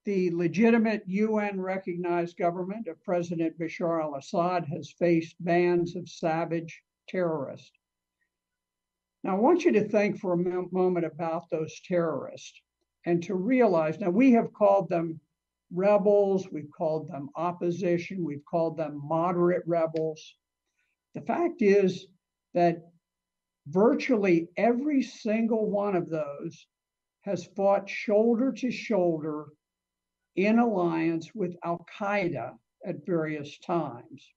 the legitimate UN-recognized government of President Bashar al-Assad has faced bands of savage terrorists. Now, I want you to think for a moment about those terrorists and to realize, now we have called them rebels, we've called them opposition, we've called them moderate rebels. The fact is that virtually every single one of those has fought shoulder to shoulder in alliance with Al-Qaeda at various times.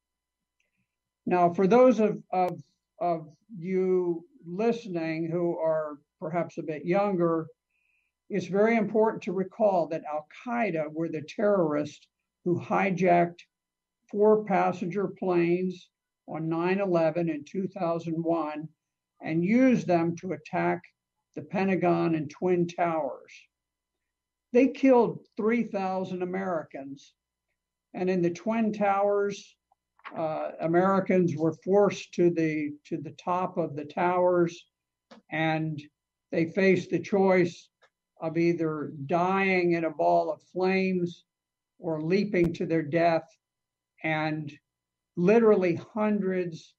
Now, for those of you listening who are perhaps a bit younger, it's very important to recall that Al-Qaeda were the terrorists who hijacked 4 passenger planes on 9/11 in 2001 and used them to attack the Pentagon and Twin Towers. They killed 3,000 Americans, and in the Twin Towers, Americans were forced to the top of the towers, and they faced the choice of either dying in a ball of flames or leaping to their death. And literally hundreds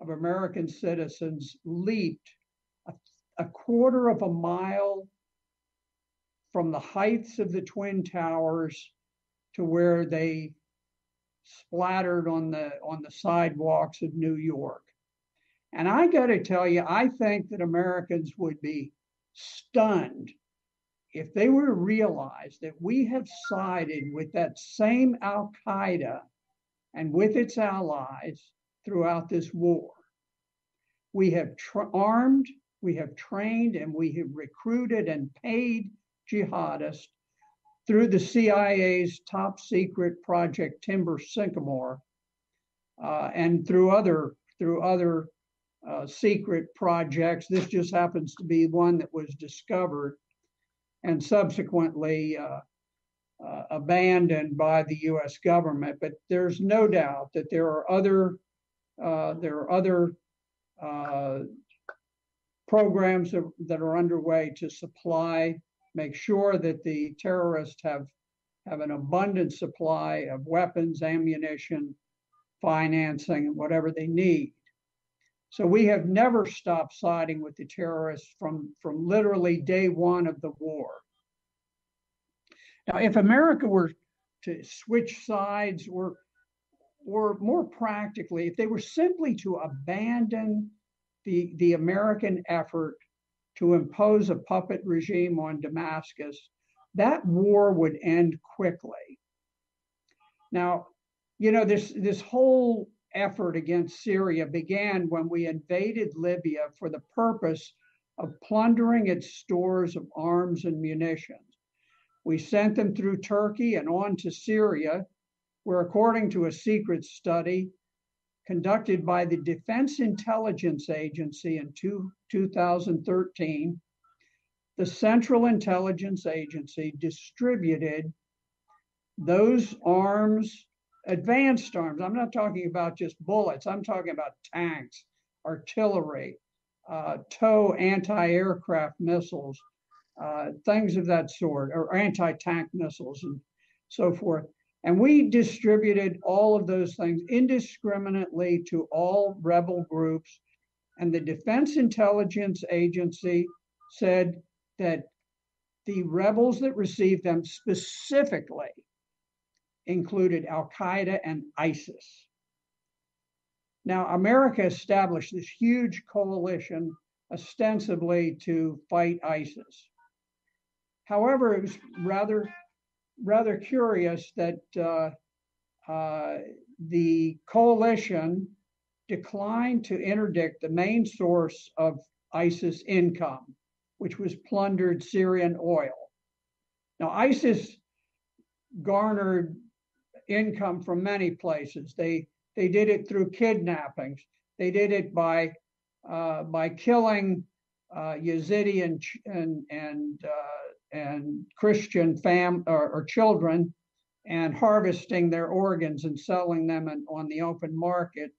of American citizens leaped a quarter of a mile from the heights of the Twin Towers to where they splattered on the sidewalks of New York. And I got to tell you, I think that Americans would be stunned if they were to realize that we have sided with that same Al-Qaeda and with its allies throughout this war. We have armed, we have trained, and we have recruited and paid jihadists through the CIA's top secret Project Timber Sycamore, and through other secret projects. This just happens to be one that was discovered and subsequently abandoned by the U.S. government. But there's no doubt that there are other programs that are underway to make sure that the terrorists have an abundant supply of weapons, ammunition, financing, and whatever they need. So we have never stopped siding with the terrorists from literally day one of the war. Now, if America were to switch sides, or more practically, if they were simply to abandon the American effort to impose a puppet regime on Damascus, that war would end quickly. Now, you know, this whole effort against Syria began when we invaded Libya for the purpose of plundering its stores of arms and munitions. We sent them through Turkey and on to Syria, where, according to a secret study conducted by the Defense Intelligence Agency in 2013, the Central Intelligence Agency distributed those arms, advanced arms. I'm not talking about just bullets. I'm talking about tanks, artillery, TOW anti-aircraft missiles, things of that sort, or anti-tank missiles and so forth. And we distributed all of those things indiscriminately to all rebel groups. And the Defense Intelligence Agency said that the rebels that received them specifically included Al-Qaeda and ISIS. Now, America established this huge coalition ostensibly to fight ISIS. However, it was rather curious that the coalition declined to interdict the main source of ISIS income, which was plundered Syrian oil. Now, ISIS garnered income from many places. They did it through kidnappings. They did it by killing Yazidi and Christian or children, and harvesting their organs and selling them on the open market.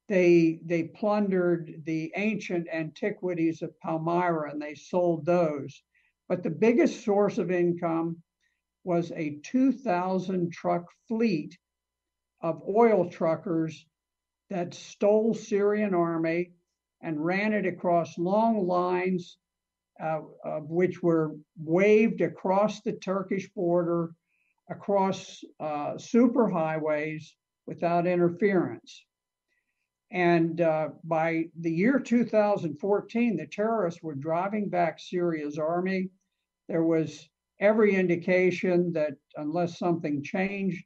They plundered the ancient antiquities of Palmyra and they sold those. But the biggest source of income was a 2,000 truck fleet of oil truckers that stole Syrian army and ran it across long lines, which were waved across the Turkish border, across superhighways without interference. And by the year 2014, the terrorists were driving back Syria's army. There was every indication that unless something changed,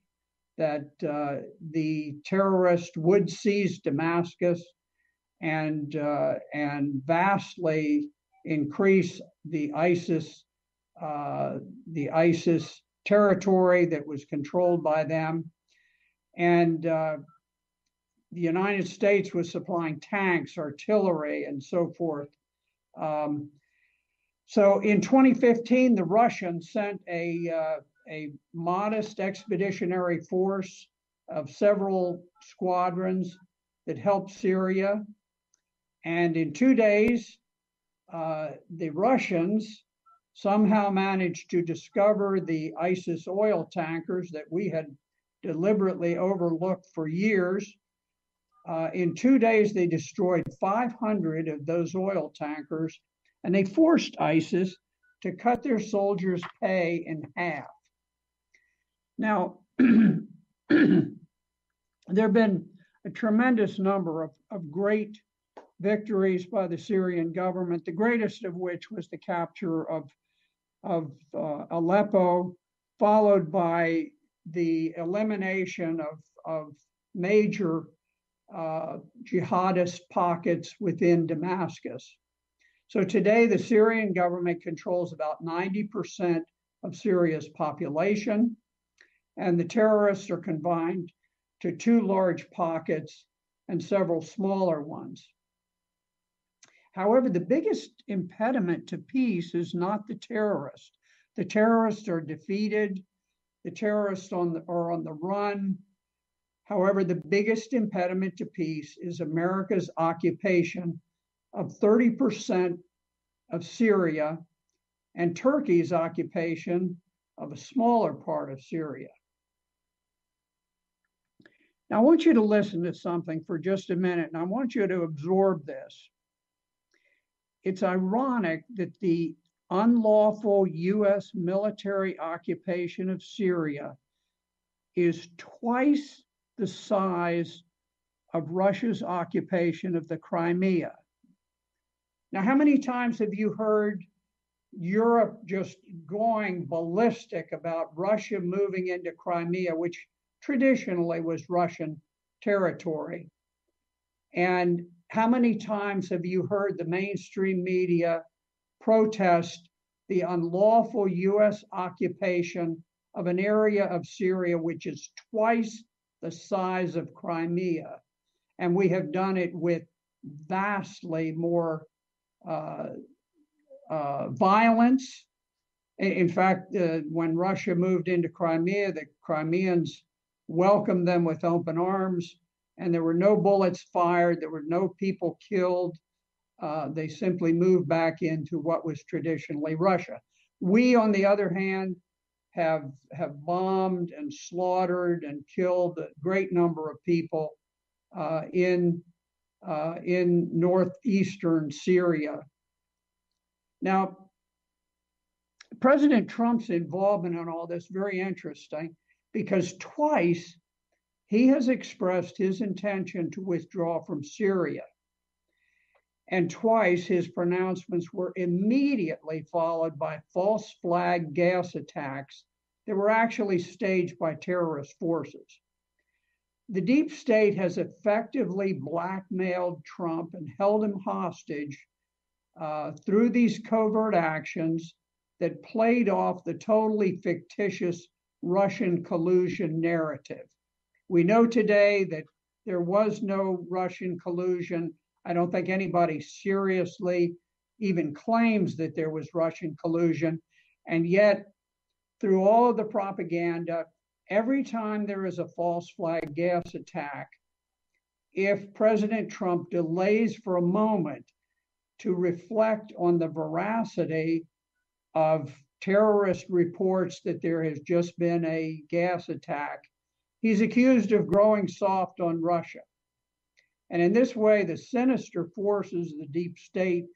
that the terrorists would seize Damascus and vastly increase the ISIS territory that was controlled by them. And the United States was supplying tanks, artillery, and so forth. So in 2015, the Russians sent a modest expeditionary force of several squadrons that helped Syria. And in 2 days, the Russians somehow managed to discover the ISIS oil tankers that we had deliberately overlooked for years. In 2 days, they destroyed 500 of those oil tankers, and they forced ISIS to cut their soldiers' pay in half. Now, there have been a tremendous number of great victories by the Syrian government, the greatest of which was the capture of Aleppo, followed by the elimination of major jihadist pockets within Damascus. So today, the Syrian government controls about 90% of Syria's population, and the terrorists are confined to 2 large pockets and several smaller ones. However, the biggest impediment to peace is not the terrorists. The terrorists are defeated. The terrorists are on the run. However, the biggest impediment to peace is America's occupation of 30% of Syria and Turkey's occupation of a smaller part of Syria. Now, I want you to listen to something for just a minute, and I want you to absorb this. It's ironic that the unlawful U.S. military occupation of Syria is twice the size of Russia's occupation of the Crimea. Now, how many times have you heard Europe just going ballistic about Russia moving into Crimea, which traditionally was Russian territory? And How many times have you heard the mainstream media protest the unlawful U.S. occupation of an area of Syria which is twice the size of Crimea? And we have done it with vastly more violence. In fact, when Russia moved into Crimea, the Crimeans welcomed them with open arms, and there were no bullets fired, there were no people killed. They simply moved back into what was traditionally Russia. We, on the other hand, have bombed and slaughtered and killed a great number of people in northeastern Syria. Now, President Trump's involvement in all this is very interesting, because twice he has expressed his intention to withdraw from Syria. And twice his pronouncements were immediately followed by false flag gas attacks that were actually staged by terrorist forces. The deep state has effectively blackmailed Trump and held him hostage through these covert actions that played off the totally fictitious Russian collusion narrative. We know today that there was no Russian collusion. I don't think anybody seriously even claims that there was Russian collusion. And yet, through all of the propaganda, every time there is a false flag gas attack, if President Trump delays for a moment to reflect on the veracity of terrorist reports that there has just been a gas attack, he's accused of growing soft on Russia. And in this way, the sinister forces of the deep state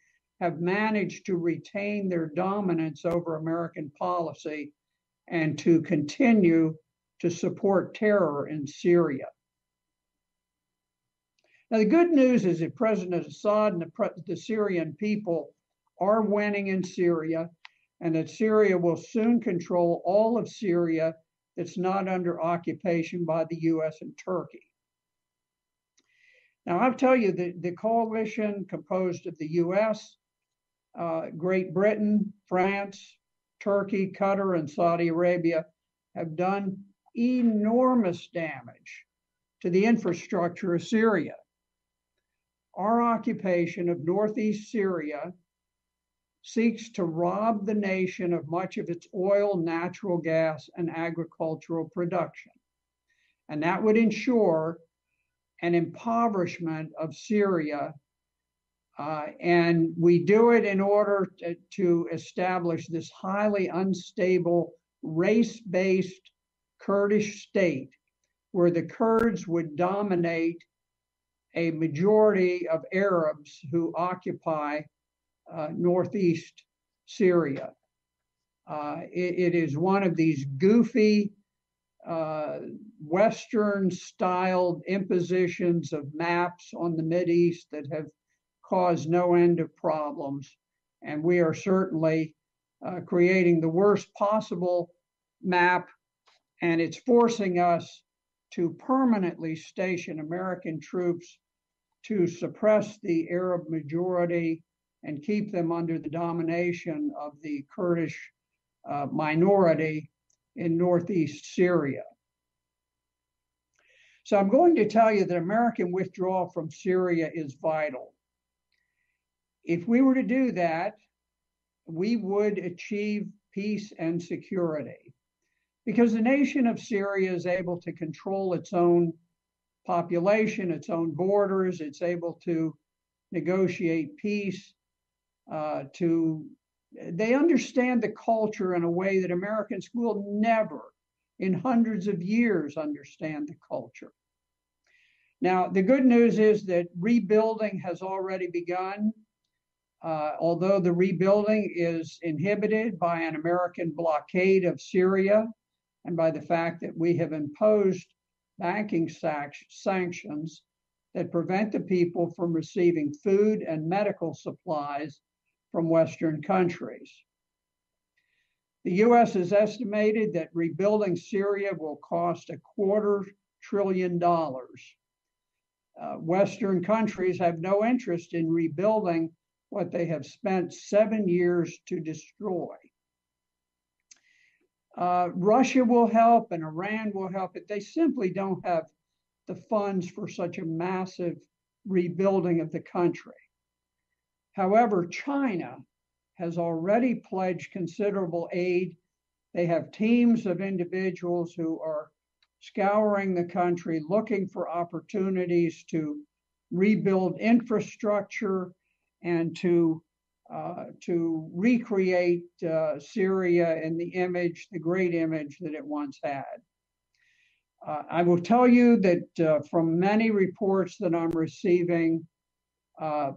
have managed to retain their dominance over American policy and to continue to support terror in Syria. Now, the good news is that President Assad and the Syrian people are winning in Syria, and that Syria will soon control all of Syria that's not under occupation by the US and Turkey. Now, I'll tell you that the coalition composed of the US, Great Britain, France, Turkey, Qatar, and Saudi Arabia have done enormous damage to the infrastructure of Syria. Our occupation of northeast Syria seeks to rob the nation of much of its oil, natural gas, and agricultural production. And that would ensure an impoverishment of Syria. And we do it in order to establish this highly unstable, race-based Kurdish state where the Kurds would dominate a majority of Arabs who occupy northeast Syria. It is one of these goofy Western-styled impositions of maps on the Mideast that have caused no end of problems. And we are certainly creating the worst possible map, and it's forcing us to permanently station American troops to suppress the Arab majority and keep them under the domination of the Kurdish minority in northeast Syria. So I'm going to tell you that American withdrawal from Syria is vital. If we were to do that, we would achieve peace and security, because the nation of Syria is able to control its own population, its own borders. It's able to negotiate peace. They understand the culture in a way that Americans will never, in hundreds of years, understand the culture. Now, the good news is that rebuilding has already begun. Although the rebuilding is inhibited by an American blockade of Syria and by the fact that we have imposed banking sanctions that prevent the people from receiving food and medical supplies from Western countries. The US has estimated that rebuilding Syria will cost $250 billion. Western countries have no interest in rebuilding what they have spent 7 years to destroy. Russia will help and Iran will help, but they simply don't have the funds for such a massive rebuilding of the country. However, China has already pledged considerable aid. They have teams of individuals who are scouring the country, looking for opportunities to rebuild infrastructure and to recreate Syria in the great image that it once had. I will tell you that from many reports that I'm receiving,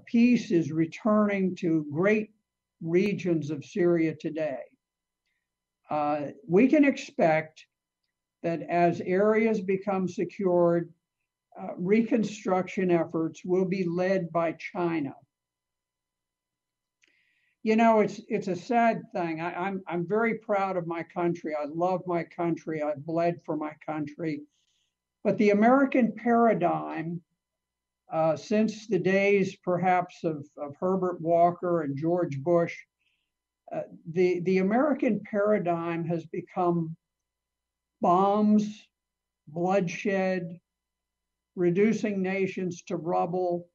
peace is returning to great regions of Syria today. We can expect that as areas become secured, reconstruction efforts will be led by China. You know, it's a sad thing. I'm very proud of my country. I love my country. I've bled for my country. But the American paradigm, since the days perhaps of Herbert Walker and George Bush, the American paradigm has become bombs, bloodshed, reducing nations to rubble,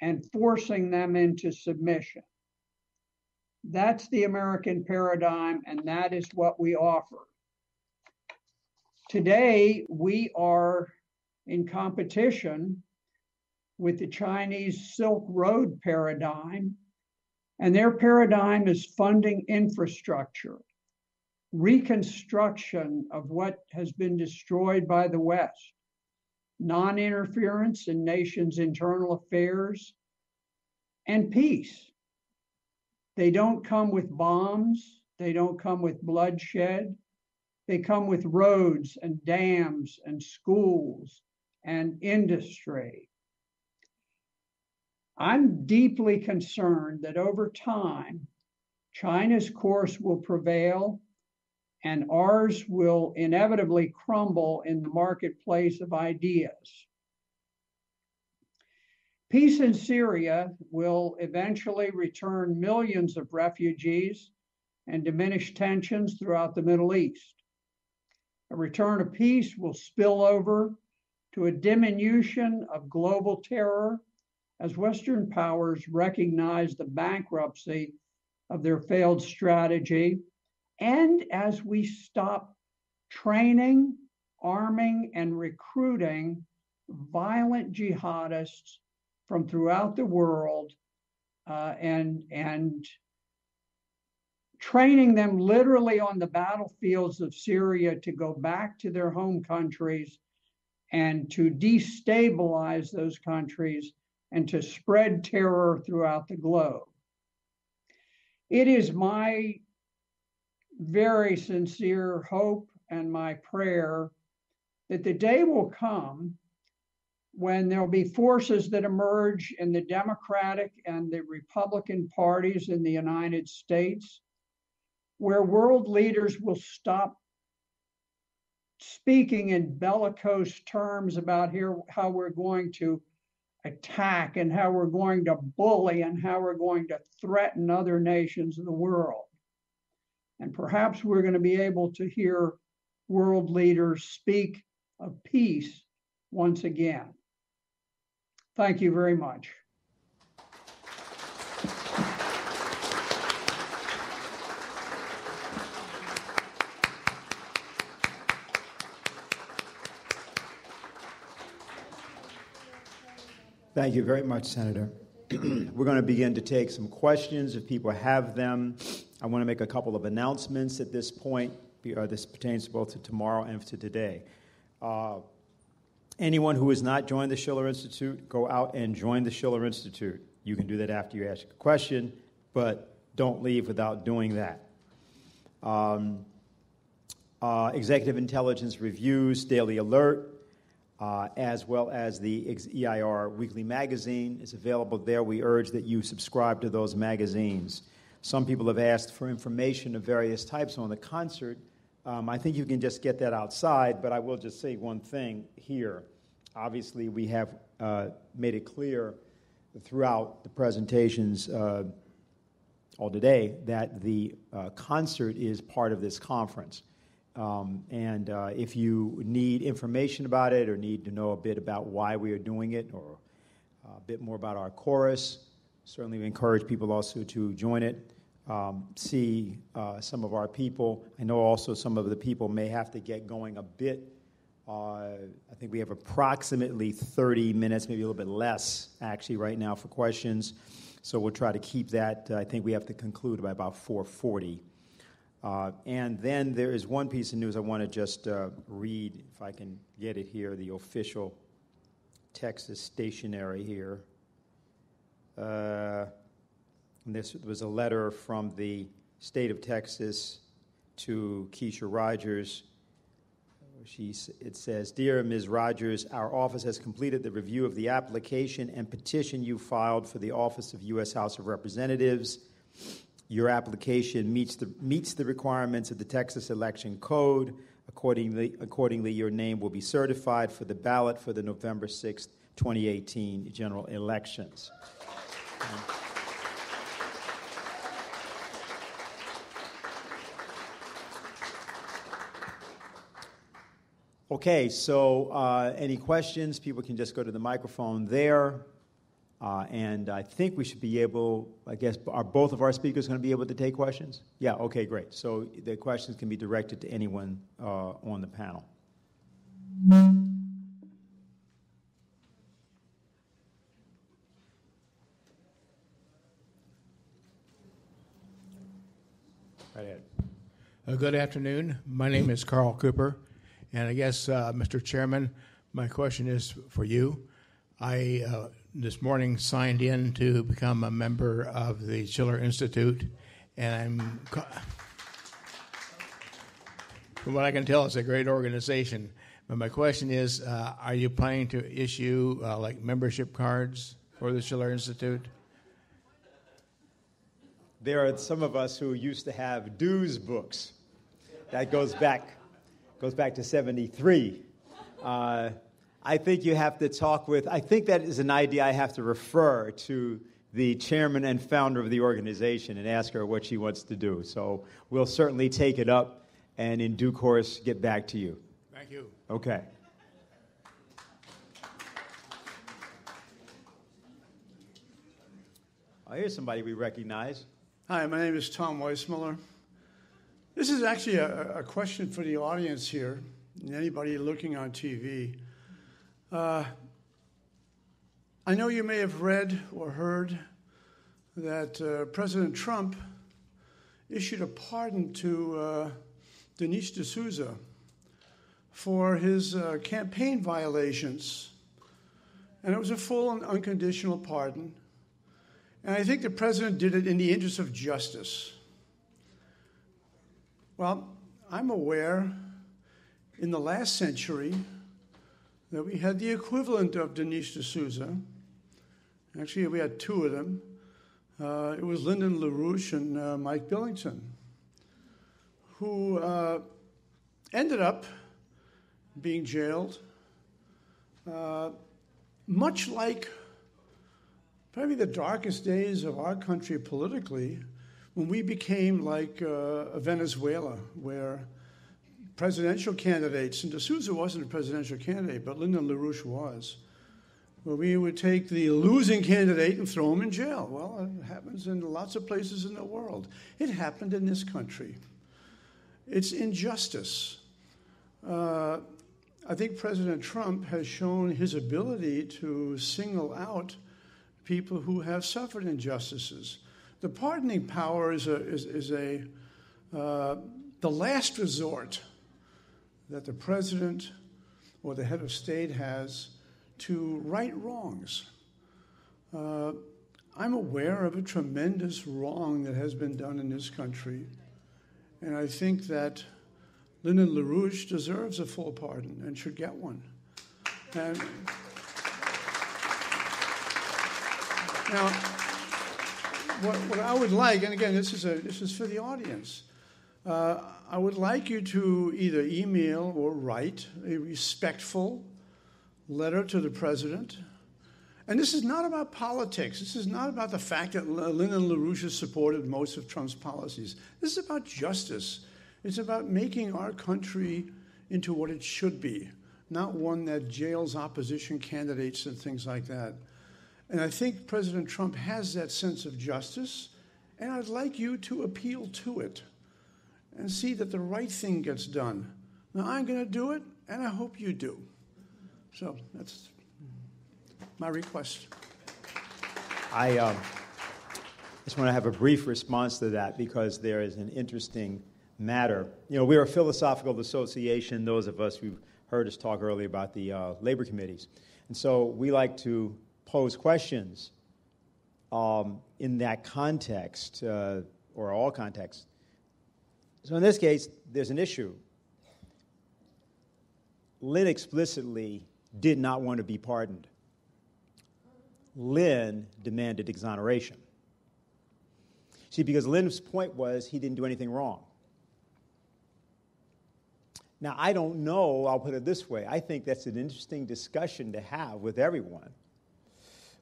and forcing them into submission. That's the American paradigm, and that is what we offer. Today, we are in competition with the Chinese Silk Road paradigm, and their paradigm is funding infrastructure, reconstruction of what has been destroyed by the West, non-interference in nations' internal affairs, and peace. They don't come with bombs. They don't come with bloodshed. They come with roads and dams and schools and industry. I'm deeply concerned that over time, China's course will prevail and ours will inevitably crumble in the marketplace of ideas. Peace in Syria will eventually return millions of refugees and diminish tensions throughout the Middle East. A return of peace will spill over to a diminution of global terror as Western powers recognize the bankruptcy of their failed strategy, and as we stop training, arming, and recruiting violent jihadists from throughout the world and training them literally on the battlefields of Syria to go back to their home countries and to destabilize those countries and to spread terror throughout the globe. It is my very sincere hope and my prayer that the day will come when there'll be forces that emerge in the Democratic and the Republican parties in the United States, where world leaders will stop speaking in bellicose terms about how we're going to attack and how we're going to bully and how we're going to threaten other nations of the world. And perhaps we're going to be able to hear world leaders speak of peace once again. Thank you very much. Thank you very much, Senator. We're going to begin to take some questions if people have them. I want to make a couple of announcements at this point. This pertains both to tomorrow and to today. Anyone who has not joined the Schiller Institute, go out and join the Schiller Institute. You can do that after you ask a question, but don't leave without doing that. Executive Intelligence Reviews, Daily Alert, as well as the EIR Weekly Magazine is available there. We urge that you subscribe to those magazines. Some people have asked for information of various types on the concert. I think you can just get that outside, but I will just say one thing here. obviously we have made it clear throughout the presentations all today that the concert is part of this conference. And if you need information about it or need to know a bit about why we are doing it or a bit more about our chorus, certainly we encourage people also to join it, see some of our people. I know also some of the people may have to get going a bit. I think we have approximately 30 minutes, maybe a little bit less actually right now for questions. So we'll try to keep that. I think we have to conclude by about 4:40. And then there is one piece of news I want to just read, if I can get it here, the official Texas stationery here. And this was a letter from the state of Texas to Keisha Rogers. It says, "Dear Ms. Rogers, our office has completed the review of the application and petition you filed for the office of U.S. House of Representatives. Your application meets the requirements of the Texas Election Code. Accordingly, your name will be certified for the ballot for the November 6th, 2018 general elections." Okay, so any questions? People can just go to the microphone there. And I think we should be able, I guess, are both of our speakers going to be able to take questions? Yeah, okay, great. So the questions can be directed to anyone on the panel. Right ahead. Good afternoon. My name is Carl Cooper. And I guess, Mr. Chairman, my question is for you. I, this morning, signed in to become a member of the Schiller Institute, and from what I can tell, it's a great organization. But my question is, are you planning to issue, like, membership cards for the Schiller Institute? There are some of us who used to have dues books. That goes back to 73. I think you have to talk with, I think that is an idea I have to refer to the chairman and founder of the organization and ask her what she wants to do. So we'll certainly take it up and in due course get back to you. Thank you. Okay. Here's somebody we recognize. Hi, my name is Tom Weissmuller. This is actually a question for the audience here, and anybody looking on TV. I know you may have read or heard that President Trump issued a pardon to Dinesh D'Souza for his campaign violations. And it was a full and unconditional pardon. And I think the president did it in the interest of justice. Well, I'm aware in the last century that we had the equivalent of Dinesh D'Souza. Actually, we had two of them. It was Lyndon LaRouche and Mike Billington, who ended up being jailed, much like probably the darkest days of our country politically, when we became like Venezuela, where presidential candidates, and D'Souza wasn't a presidential candidate, but Lyndon LaRouche was, where we would take the losing candidate and throw him in jail. Well, it happens in lots of places in the world. It happened in this country. It's injustice. I think President Trump has shown his ability to single out people who have suffered injustices. The pardoning power is the last resort that the president or the head of state has to right wrongs. I'm aware of a tremendous wrong that has been done in this country, and I think that Lyndon LaRouche deserves a full pardon and should get one. And now, what I would like, and again, this is for the audience, I would like you to either email or write a respectful letter to the president. And this is not about politics. This is not about the fact that Lynn and LaRouche has supported most of Trump's policies. This is about justice. It's about making our country into what it should be, not one that jails opposition candidates and things like that. And I think President Trump has that sense of justice, and I'd like you to appeal to it and see that the right thing gets done. Now, I'm going to do it, and I hope you do. So that's my request. I just want to have a brief response to that because there is an interesting matter. You know, we're a philosophical association, those of us who heard us talk earlier about the labor committees. And so we like to pose questions in that context, or all contexts. So in this case, there's an issue. Lynn explicitly did not want to be pardoned. Lynn demanded exoneration. See, because Lynn's point was he didn't do anything wrong. Now, I don't know, I'll put it this way, I think that's an interesting discussion to have with everyone.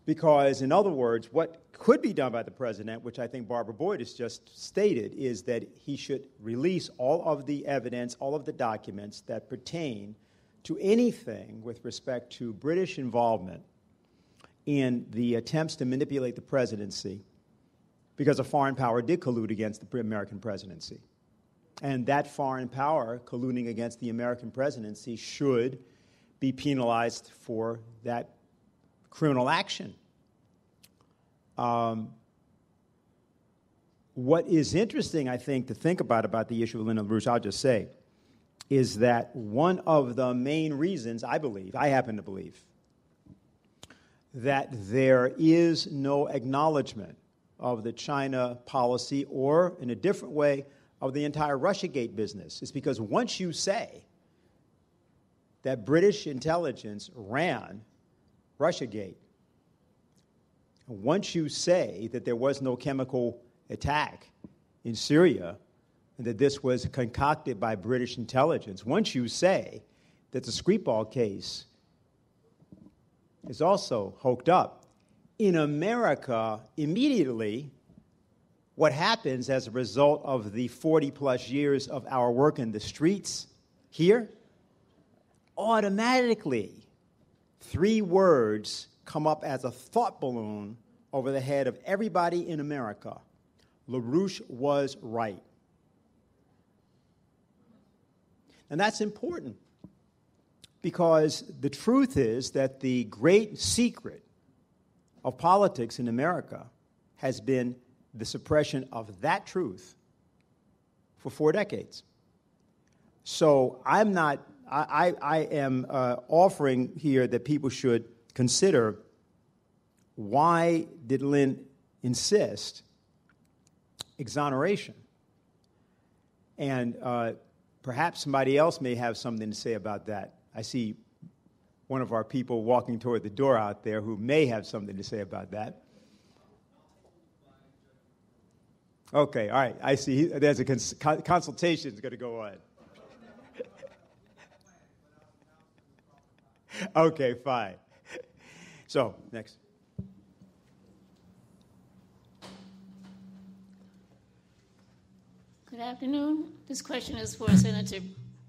Because, in other words, what could be done by the president, which I think Barbara Boyd has just stated, is that he should release all of the evidence, all of the documents that pertain to anything with respect to British involvement in the attempts to manipulate the presidency, because a foreign power did collude against the American presidency. And that foreign power colluding against the American presidency should be penalized for that criminal action. What is interesting, I think, to think about the issue of Lynn and LaRouche, I'll just say, is that one of the main reasons, I happen to believe, that there is no acknowledgement of the China policy, or in a different way, of the entire Russiagate business, is because once you say that British intelligence ran Russiagate, once you say that there was no chemical attack in Syria, and that this was concocted by British intelligence, once you say that the Skripal case is also hooked up, in America, immediately, what happens as a result of the 40-plus years of our work in the streets here, automatically, 3 words come up as a thought balloon over the head of everybody in America. LaRouche was right. And that's important because the truth is that the great secret of politics in America has been the suppression of that truth for 4 decades. So I am offering here that people should consider, why did Lynn insist exoneration? And perhaps somebody else may have something to say about that. I see one of our people walking toward the door out there who may have something to say about that. Okay, all right. I see. There's a consultation that's going to go on. Okay, fine. So, next. Good afternoon. This question is for Senator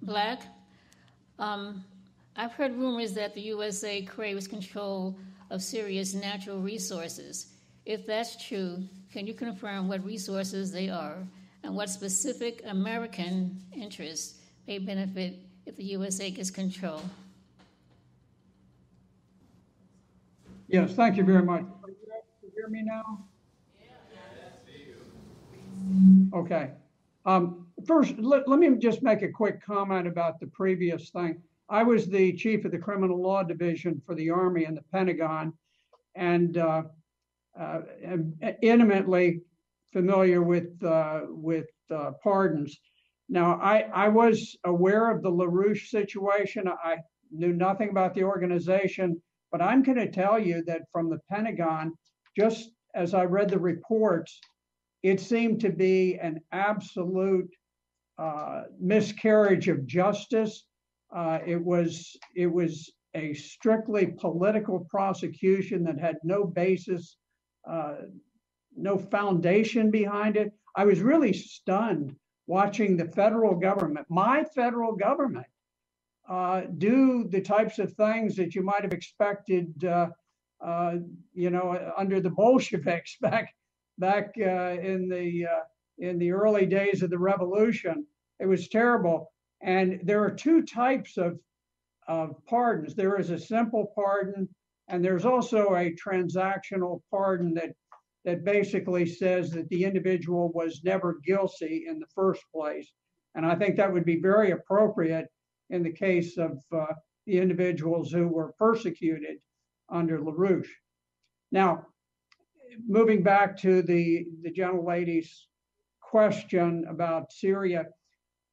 Black. I've heard rumors that the USA craves control of Syria's natural resources. If that's true, can you confirm what resources they are and what specific American interests may benefit if the USA gets control? Yes, thank you very much. Can you hear me now? Okay. First, let me just make a quick comment about the previous thing. I was the chief of the criminal law division for the Army and the Pentagon, and am intimately familiar with pardons. Now, I was aware of the LaRouche situation. I knew nothing about the organization, but I'm going to tell you that from the Pentagon, just as I read the reports, it seemed to be an absolute miscarriage of justice. It was a strictly political prosecution that had no basis, no foundation behind it. I was really stunned watching the federal government, my federal government, do the types of things that you might have expected, under the Bolsheviks back in the early days of the revolution. It was terrible. And there are two types of pardons. There is a simple pardon, and there's also a transactional pardon that basically says that the individual was never guilty in the first place. And I think that would be very appropriate in the case of the individuals who were persecuted under LaRouche. Now, moving back to the gentlelady's question about Syria,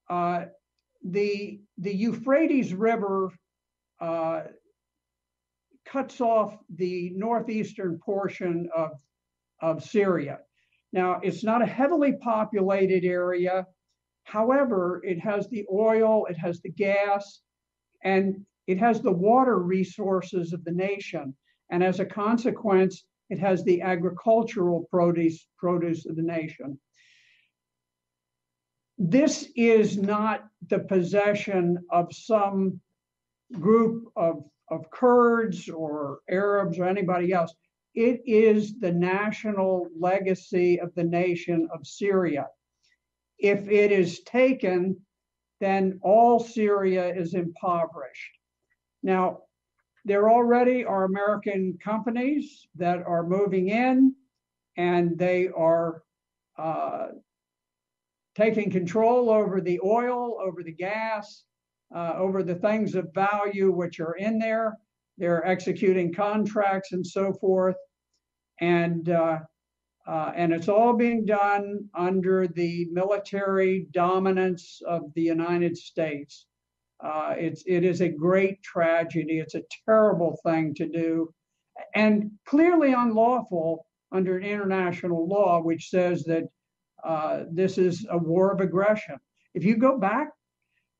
the Euphrates River cuts off the northeastern portion of Syria. Now, it's not a heavily populated area. However, it has the oil, it has the gas, and it has the water resources of the nation. And as a consequence, it has the agricultural produce of the nation. This is not the possession of some group of Kurds or Arabs or anybody else. It is the national legacy of the nation of Syria. If it is taken, then all Syria is impoverished. Now, there already are American companies that are moving in, and they are taking control over the oil, over the gas, over the things of value which are in there. They're executing contracts and so forth. And it's all being done under the military dominance of the United States. It is a great tragedy. It's a terrible thing to do, and clearly unlawful under international law, which says that this is a war of aggression. If you go back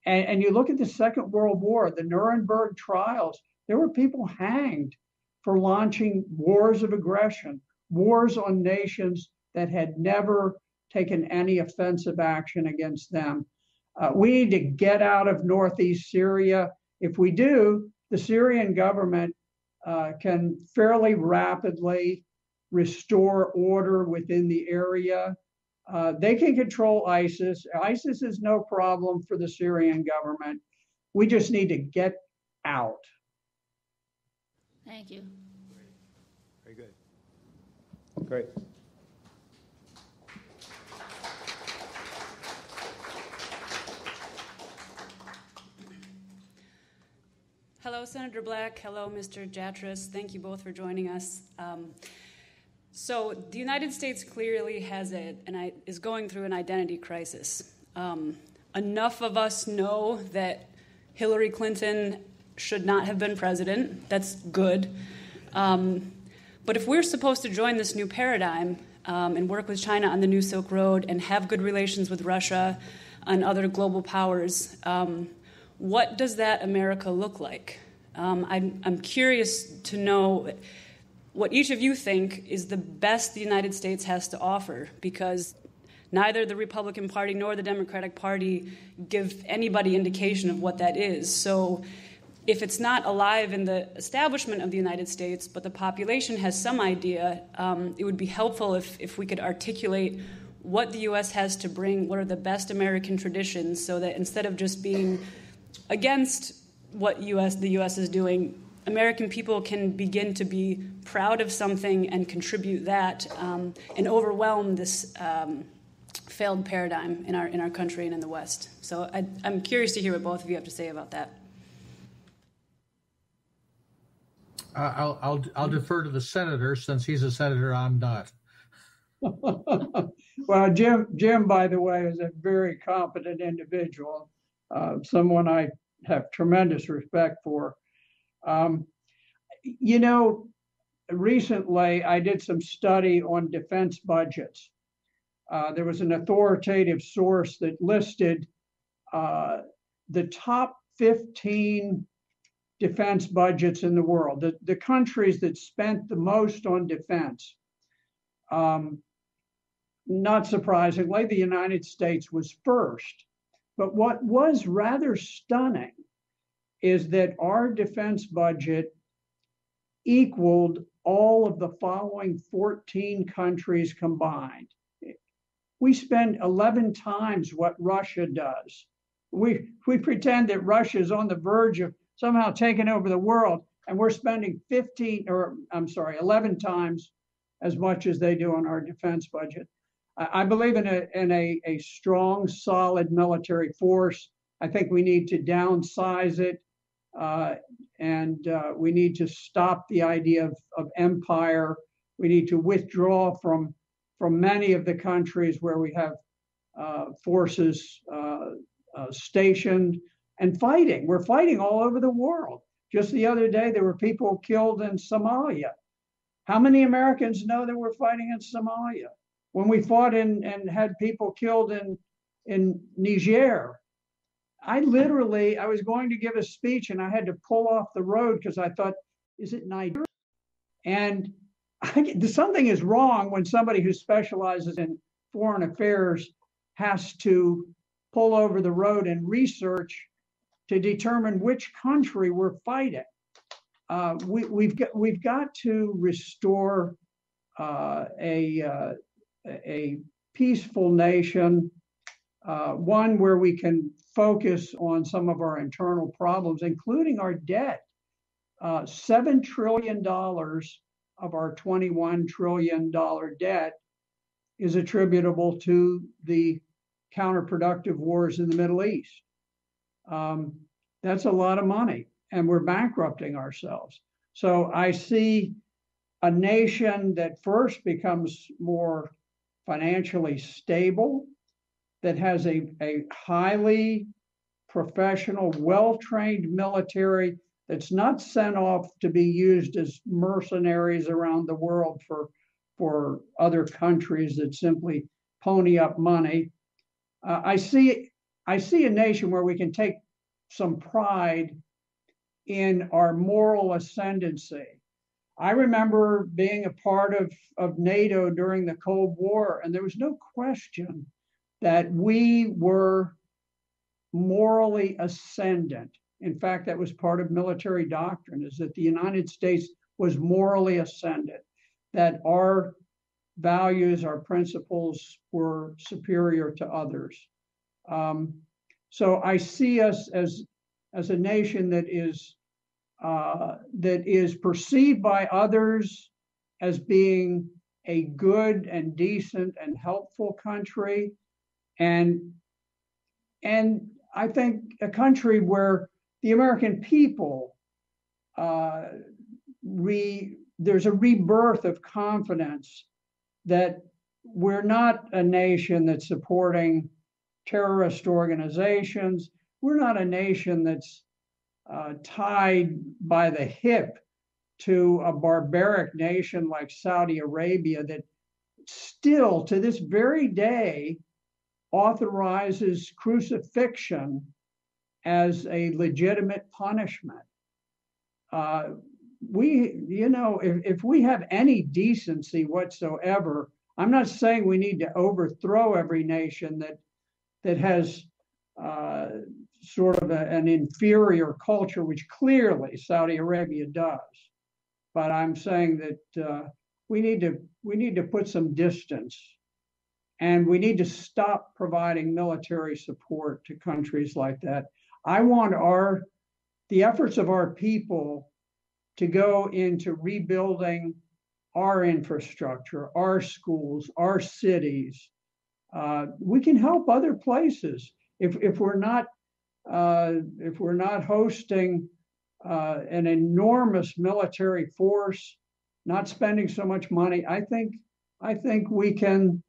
and you look at the Second World War, the Nuremberg trials, there were people hanged for launching wars of aggression, wars on nations that had never taken any offensive action against them. We need to get out of northeast Syria. If we do, the Syrian government can fairly rapidly restore order within the area. They can control ISIS. ISIS is no problem for the Syrian government. We just need to get out. Thank you. Very good. Great. Hello, Senator Black. Hello, Mr. Jatras. Thank you both for joining us. So the United States clearly is going through an identity crisis. Enough of us know that Hillary Clinton should not have been president. That's good. But if we're supposed to join this new paradigm and work with China on the new Silk Road and have good relations with Russia and other global powers, what does that America look like? I'm curious to know what each of you think is the best the United States has to offer, because neither the Republican Party nor the Democratic Party give anybody indication of what that is. So if it's not alive in the establishment of the United States, but the population has some idea, it would be helpful if we could articulate what the U.S. has to bring, what are the best American traditions, so that instead of just being against what the U.S. is doing, American people can begin to be proud of something and contribute that and overwhelm this failed paradigm in our country and in the West. So I'm curious to hear what both of you have to say about that. I'll defer to the senator, since he's a senator. I'm not. Well, Jim, by the way, is a very competent individual, someone I have tremendous respect for. Recently I did some study on defense budgets. There was an authoritative source that listed the top 15 defense budgets in the world. The countries that spent the most on defense, not surprisingly, the United States was first. But what was rather stunning is that our defense budget equaled all of the following 14 countries combined. We spend 11 times what Russia does. We pretend that Russia is on the verge of somehow taking over the world, and we're spending 11 times as much as they do on our defense budget. I believe in a strong, solid military force. I think we need to downsize it, and we need to stop the idea of empire. We need to withdraw from many of the countries where we have forces stationed and fighting. We're fighting all over the world. Just the other day, there were people killed in Somalia. How many Americans know that we're fighting in Somalia? When we fought and had people killed in Niger, I was going to give a speech and I had to pull off the road because I thought, is it Niger? And something is wrong when somebody who specializes in foreign affairs has to pull over the road and research to determine which country we're fighting. We've got to restore a peaceful nation, one where we can focus on some of our internal problems, including our debt. $7 trillion of our $21 trillion debt is attributable to the counterproductive wars in the Middle East. That's a lot of money, and we're bankrupting ourselves. So I see a nation that first becomes more financially stable, that has a highly professional, well-trained military that's not sent off to be used as mercenaries around the world for other countries that simply pony up money. I see a nation where we can take some pride in our moral ascendancy. I remember being a part of NATO during the Cold War, and there was no question that we were morally ascendant. In fact, that was part of military doctrine, is that the United States was morally ascendant, that our values, our principles were superior to others. So I see us as a nation that is perceived by others as being a good and decent and helpful country, and I think a country where the American people, there's a rebirth of confidence that we're not a nation that's supporting terrorist organizations. We're not a nation that's tied by the hip to a barbaric nation like Saudi Arabia that still to this very day authorizes crucifixion as a legitimate punishment. If we have any decency whatsoever, I'm not saying we need to overthrow every nation that has sort of an inferior culture, which clearly Saudi Arabia does. But I'm saying that we need to put some distance, and we need to stop providing military support to countries like that. I want the efforts of our people to go into rebuilding our infrastructure, our schools, our cities. We can help other places if we're not hosting an enormous military force, not spending so much money. I think we can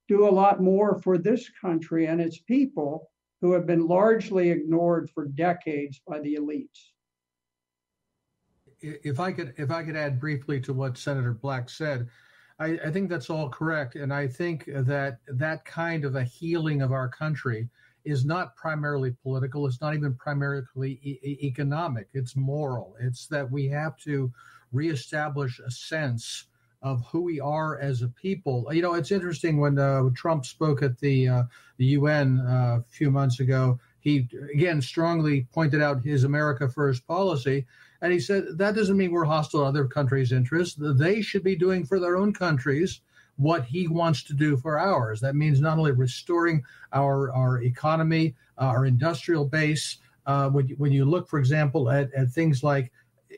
do a lot more for this country and its people who have been largely ignored for decades by the elites. If I could add briefly to what Senator Black said, I think that's all correct, and I think that kind of a healing of our country is not primarily political. It's not even primarily economic. It's moral. It's that we have to reestablish a sense of who we are as a people. You know, it's interesting when Trump spoke at the UN a few months ago, he again strongly pointed out his America First policy. And he said, that doesn't mean we're hostile to other countries' interests. They should be doing for their own countries what he wants to do for ours. That means not only restoring our economy, our industrial base. When you look, for example, at things like,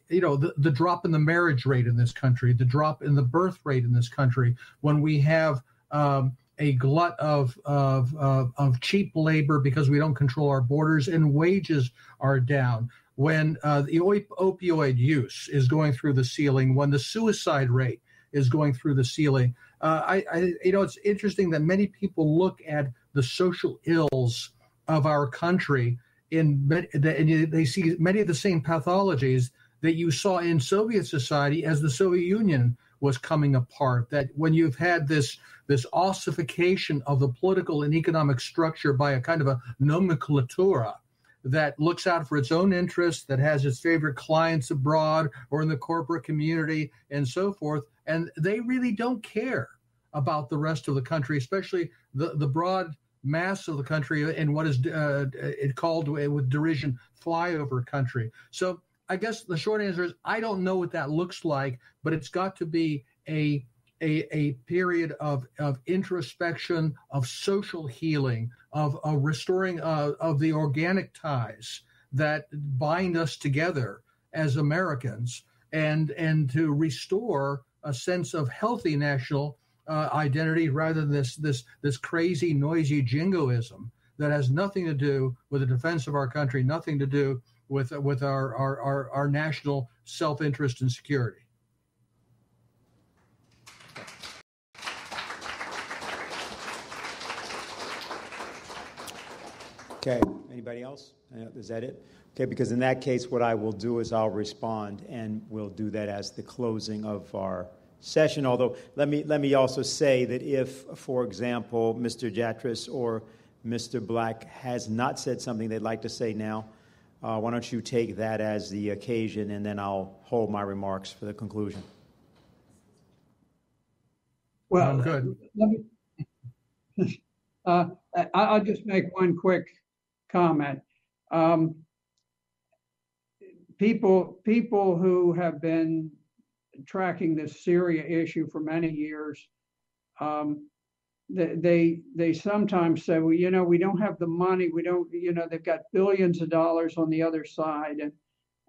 you know, the drop in the marriage rate in this country, the drop in the birth rate in this country, when we have a glut of cheap labor because we don't control our borders and wages are down, when the opioid use is going through the ceiling, when the suicide rate is going through the ceiling. You know, it's interesting that many people look at the social ills of our country and they see many of the same pathologies that you saw in Soviet society as the Soviet Union was coming apart. That when you've had this ossification of the political and economic structure by a kind of a nomenclatura that looks out for its own interests, that has its favorite clients abroad or in the corporate community and so forth, and they really don't care about the rest of the country, especially the broad mass of the country and what is called with derision flyover country. So I guess the short answer is I don't know what that looks like, but it's got to be a period of introspection, of social healing, of restoring of the organic ties that bind us together as Americans, and to restore a sense of healthy national identity rather than this crazy, noisy jingoism that has nothing to do with the defense of our country, nothing to do with our national self-interest and security. Okay, anybody else? Is that it? Okay, because in that case, what I will do is I'll respond, and we'll do that as the closing of our session. Although, let me also say that if, for example, Mr. Jatras or Mr. Black has not said something they'd like to say now, why don't you take that as the occasion, and then I'll hold my remarks for the conclusion. Well, good. I'll just make one quick comment. People who have been tracking this Syria issue for many years, they sometimes say, well, you know, we don't have the money. We don't, you know, they've got billions of dollars on the other side.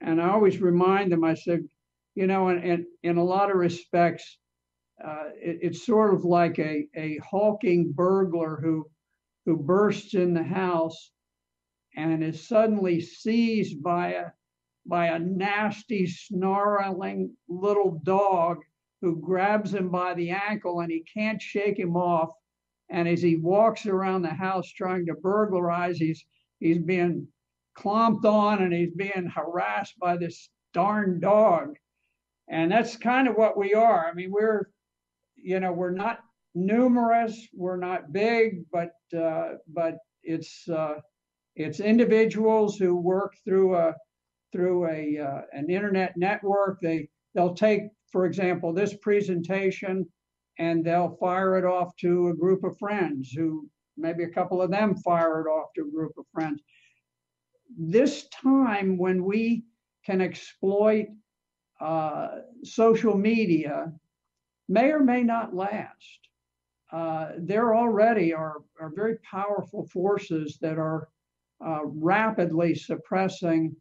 And I always remind them, I said, you know, and in a lot of respects, it's sort of like a hulking burglar who bursts in the house and is suddenly seized by a nasty, snarling little dog who grabs him by the ankle, and he can't shake him off. And as he walks around the house trying to burglarize, he's being clomped on and he's being harassed by this darn dog. And that's kind of what we are. I mean, we're not numerous, we're not big, but it's individuals who work through an internet network. They'll take, for example, this presentation, and they'll fire it off to a group of friends who maybe a couple of them fire it off to a group of friends. This time when we can exploit social media may or may not last. There already are very powerful forces that are rapidly suppressing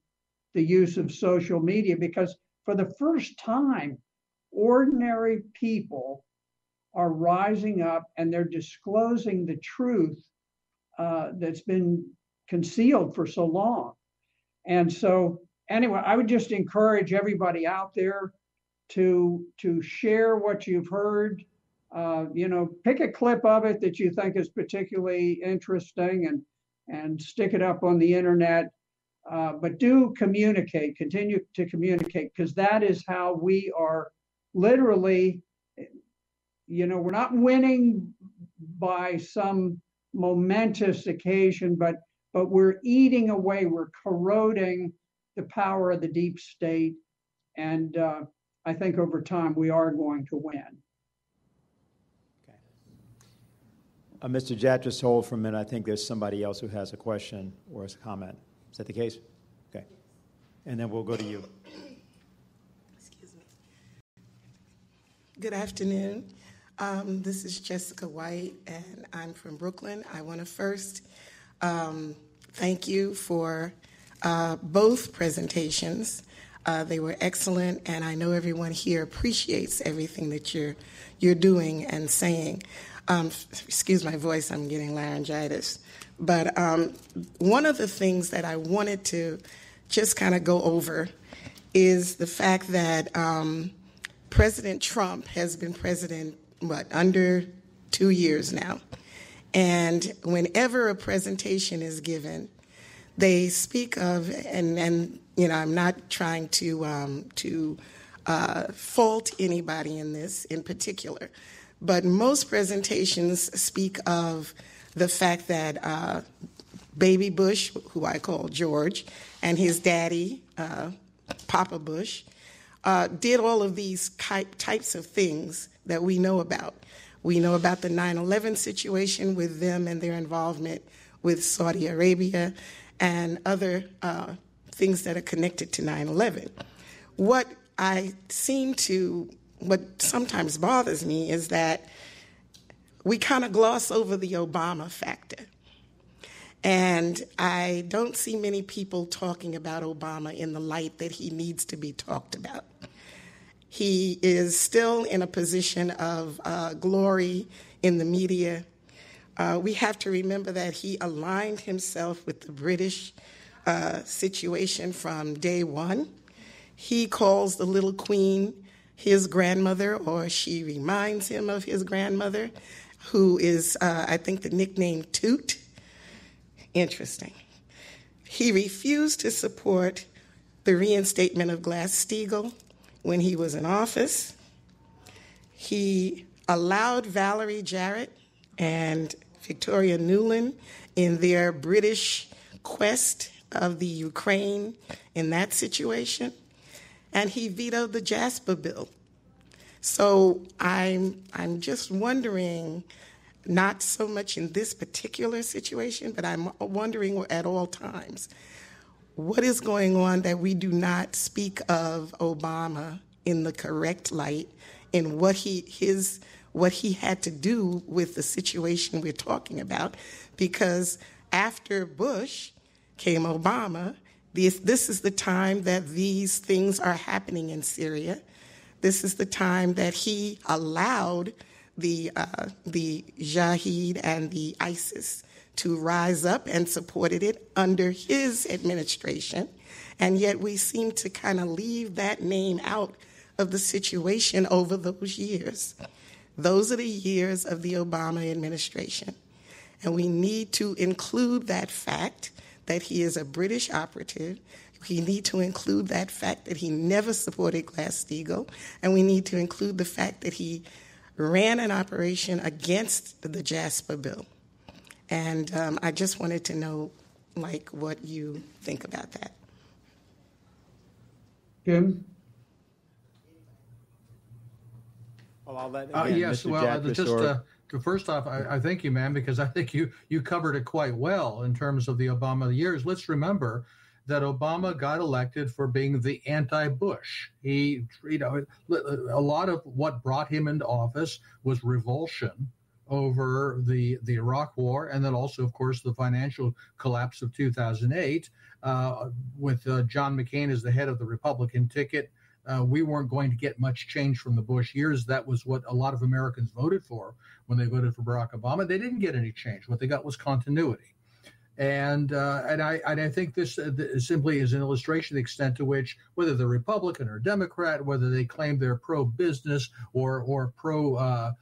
the use of social media, because for the first time, ordinary people are rising up and they're disclosing the truth that's been concealed for so long. And so anyway, I would just encourage everybody out there to share what you've heard. You know, pick a clip of it that you think is particularly interesting and stick it up on the internet. But do communicate, continue to communicate, because that is how we are literally, you know, we're not winning by some momentous occasion, but we're eating away, we're corroding the power of the deep state. And I think over time we are going to win. Okay. Mr. Jatras, hold for a minute. I think there's somebody else who has a question or a comment. Is that the case? Okay. And then we'll go to you. Excuse me. Good afternoon. This is Jessica White, and I'm from Brooklyn. I want to first thank you for both presentations. They were excellent, and I know everyone here appreciates everything that you're doing and saying. Excuse my voice, I'm getting laryngitis. But one of the things that I wanted to just kind of go over is the fact that President Trump has been president, under 2 years now. And whenever a presentation is given, they speak of, and I'm not trying to fault anybody in this in particular, but most presentations speak of the fact that baby Bush, who I call George, and his daddy, Papa Bush, did all of these types of things that we know about. We know about the 9/11 situation with them and their involvement with Saudi Arabia and other things that are connected to 9/11. What sometimes bothers me is that we kind of gloss over the Obama factor. And I don't see many people talking about Obama in the light that he needs to be talked about. He is still in a position of glory in the media. We have to remember that he aligned himself with the British situation from day one. He calls the little queen his grandmother, or she reminds him of his grandmother, who is, I think, the nickname Toot. Interesting. He refused to support the reinstatement of Glass-Steagall when he was in office. He allowed Valerie Jarrett and Victoria Nuland in their British quest of the Ukraine in that situation, and he vetoed the JASPA bill. So I'm just wondering, not so much in this particular situation, but I'm wondering at all times, what is going on that we do not speak of Obama in the correct light in what he had to do with the situation we're talking about? Because after Bush came Obama, this is the time that these things are happening in Syria. This is the time that he allowed the Jihad and the ISIS to rise up and supported it under his administration. And yet we seem to kind of leave that name out of the situation over those years. Those are the years of the Obama administration. And we need to include that fact that he is a British operative. We need to include that fact that he never supported Glass-Steagall. And we need to include the fact that he ran an operation against the JASPA bill. And I just wanted to know, what you think about that. Jim? Well, I'll let yes, Mr. well, Jatras first off, I thank you, ma'am, because I think you covered it quite well in terms of the Obama years. Let's remember that Obama got elected for being the anti-Bush. A lot of what brought him into office was revulsion over the Iraq War, and then also, of course, the financial collapse of 2008. With John McCain as the head of the Republican ticket, we weren't going to get much change from the Bush years. That was what a lot of Americans voted for when they voted for Barack Obama. They didn't get any change. What they got was continuity. And I think this simply is an illustration of the extent to which, whether they're Republican or Democrat, whether they claim they're pro-business or pro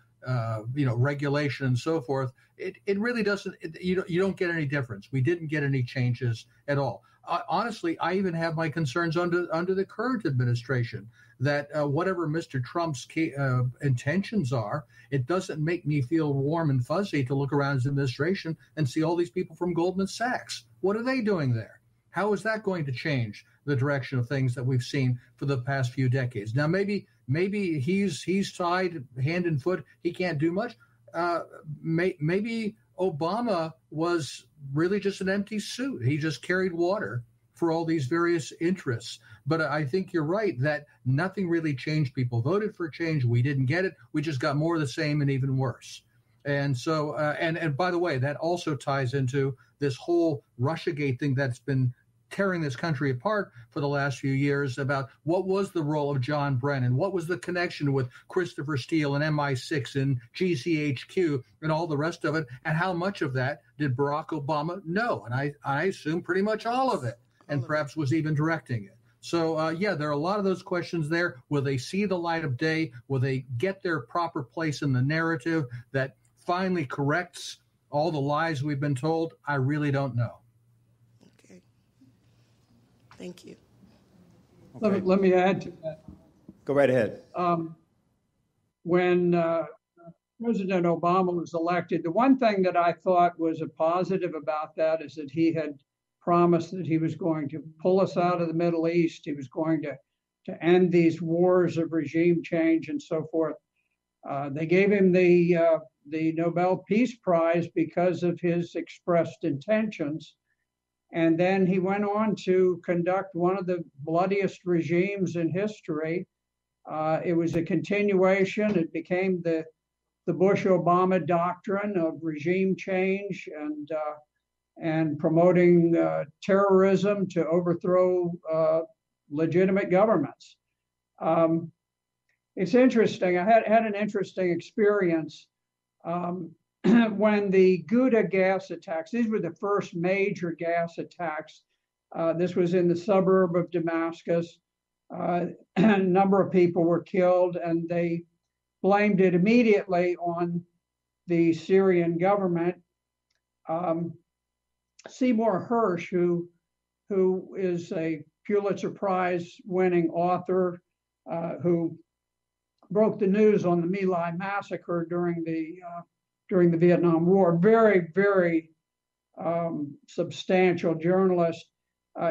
regulation and so forth, it really doesn't. You don't get any difference. We didn't get any changes at all. Honestly, I even have my concerns under the current administration that whatever Mr. Trump's intentions are, it doesn't make me feel warm and fuzzy to look around his administration and see all these people from Goldman Sachs. What are they doing there? How is that going to change the direction of things that we've seen for the past few decades? Now, maybe he's tied hand and foot. He can't do much. Maybe Obama was really just an empty suit. He just carried water for all these various interests. But I think you're right that nothing really changed. People voted for change. We didn't get it. We just got more of the same and even worse. And so, and by the way, that also ties into this whole Russiagate thing that's been tearing this country apart for the last few years about what was the role of John Brennan, what was the connection with Christopher Steele and MI6 and GCHQ and all the rest of it, and how much of that did Barack Obama know? And I assume pretty much all of it, and perhaps was even directing it. So, yeah, there are a lot of those questions there. Will they see the light of day? Will they get their proper place in the narrative that finally corrects all the lies we've been told? I really don't know. Thank you. Okay. Let me add to that. Go right ahead. When President Obama was elected, the one thing that I thought was a positive about that is that he had promised that he was going to pull us out of the Middle East. He was going to end these wars of regime change and so forth. They gave him the Nobel Peace Prize because of his expressed intentions. And then he went on to conduct one of the bloodiest regimes in history. It was a continuation. It became the Bush-Obama doctrine of regime change and promoting terrorism to overthrow legitimate governments. It's interesting. I had an interesting experience. When the Ghouta gas attacks, these were the first major gas attacks. This was in the suburb of Damascus. A number of people were killed, and they blamed it immediately on the Syrian government. Seymour Hersh, who is a Pulitzer Prize winning author, who broke the news on the My Lai massacre during the Vietnam War, very, very substantial journalist.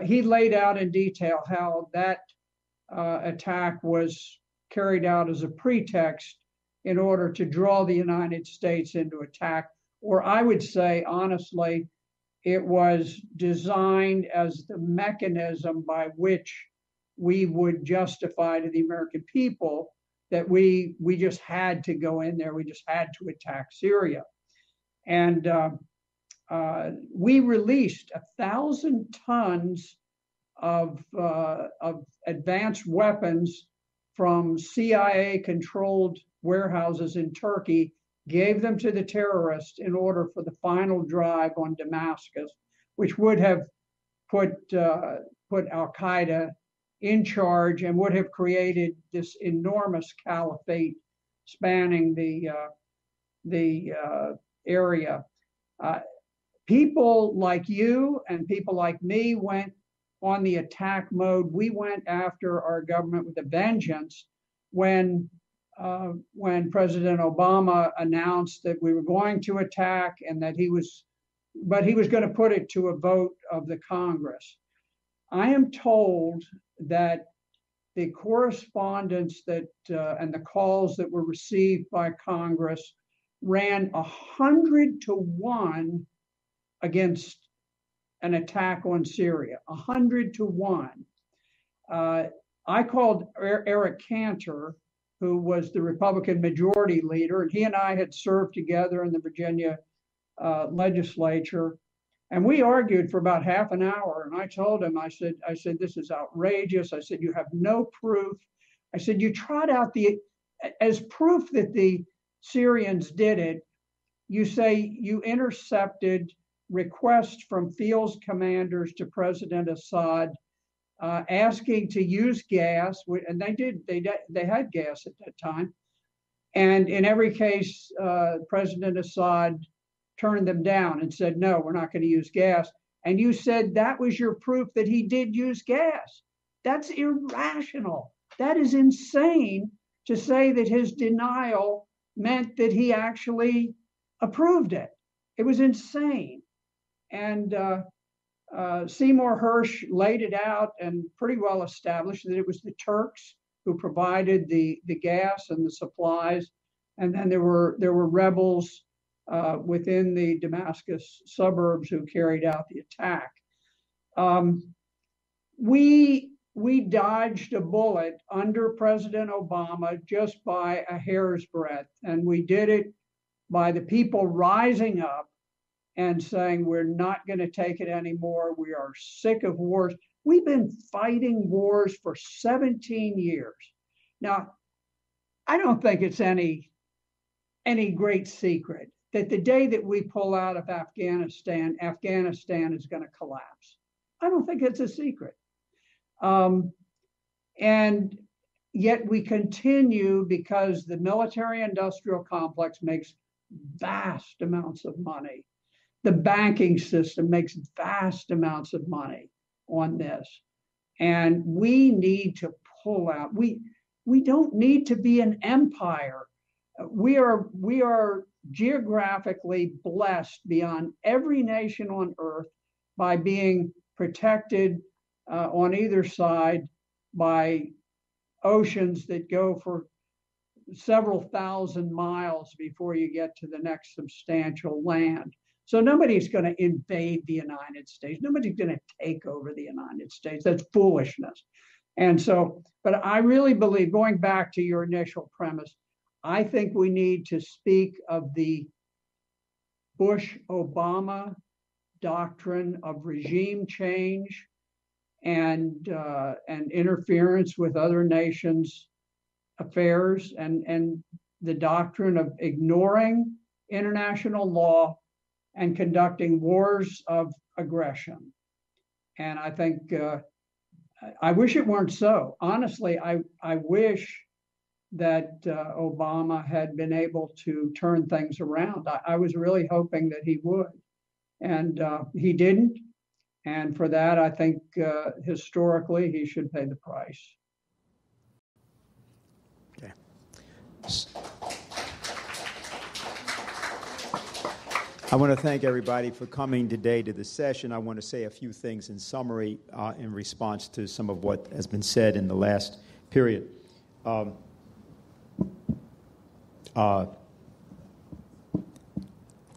He laid out in detail how that attack was carried out as a pretext in order to draw the United States into attack. Or I would say, honestly, it was designed as the mechanism by which we would justify to the American people that we just had to go in there. We just had to attack Syria. And we released 1,000 tons of advanced weapons from CIA-controlled warehouses in Turkey, gave them to the terrorists in order for the final drive on Damascus, which would have put Al-Qaeda in charge and would have created this enormous caliphate spanning the area. People like you and people like me went on the attack mode. We went after our government with a vengeance when President Obama announced that we were going to attack and that he was going to put it to a vote of the Congress. I am told that the correspondence that and the calls that were received by Congress ran 100 to 1 against an attack on Syria, 100 to 1. I called Eric Cantor, who was the Republican majority leader, and he and I had served together in the Virginia legislature. And we argued for about half an hour. And I told him, I said, this is outrageous. I said, you have no proof. I said, you trot out as proof that the Syrians did it, you say you intercepted requests from field commanders to President Assad asking to use gas, and they had gas at that time. And in every case, President Assad turned them down and said, no, we're not going to use gas. And you said that was your proof that he did use gas. That's irrational. That is insane to say that his denial meant that he actually approved it. It was insane. And Seymour Hersh laid it out and pretty well established that it was the Turks who provided the gas and the supplies. And then there were rebels within the Damascus suburbs who carried out the attack. We dodged a bullet under President Obama just by a hair's breadth, and we did it by the people rising up and saying, we're not going to take it anymore. We are sick of wars. We've been fighting wars for 17 years. Now, I don't think it's any great secret that the day that we pull out of Afghanistan, Afghanistan is going to collapse. I don't think it's a secret. And yet we continue because the military-industrial complex makes vast amounts of money. The banking system makes vast amounts of money on this. And we need to pull out. We don't need to be an empire. We are geographically blessed beyond every nation on earth by being protected on either side by oceans that go for several thousand miles before you get to the next substantial land. So nobody's going to invade the United States. Nobody's going to take over the United States. That's foolishness. And so, but I really believe, going back to your initial premise, I think we need to speak of the Bush-Obama doctrine of regime change and interference with other nations' affairs, and the doctrine of ignoring international law and conducting wars of aggression. And I think, I wish it weren't so. Honestly, I wish that Obama had been able to turn things around. I was really hoping that he would, and he didn't. And for that, I think historically he should pay the price. Okay. I want to thank everybody for coming today to the session. I want to say a few things in summary in response to some of what has been said in the last period.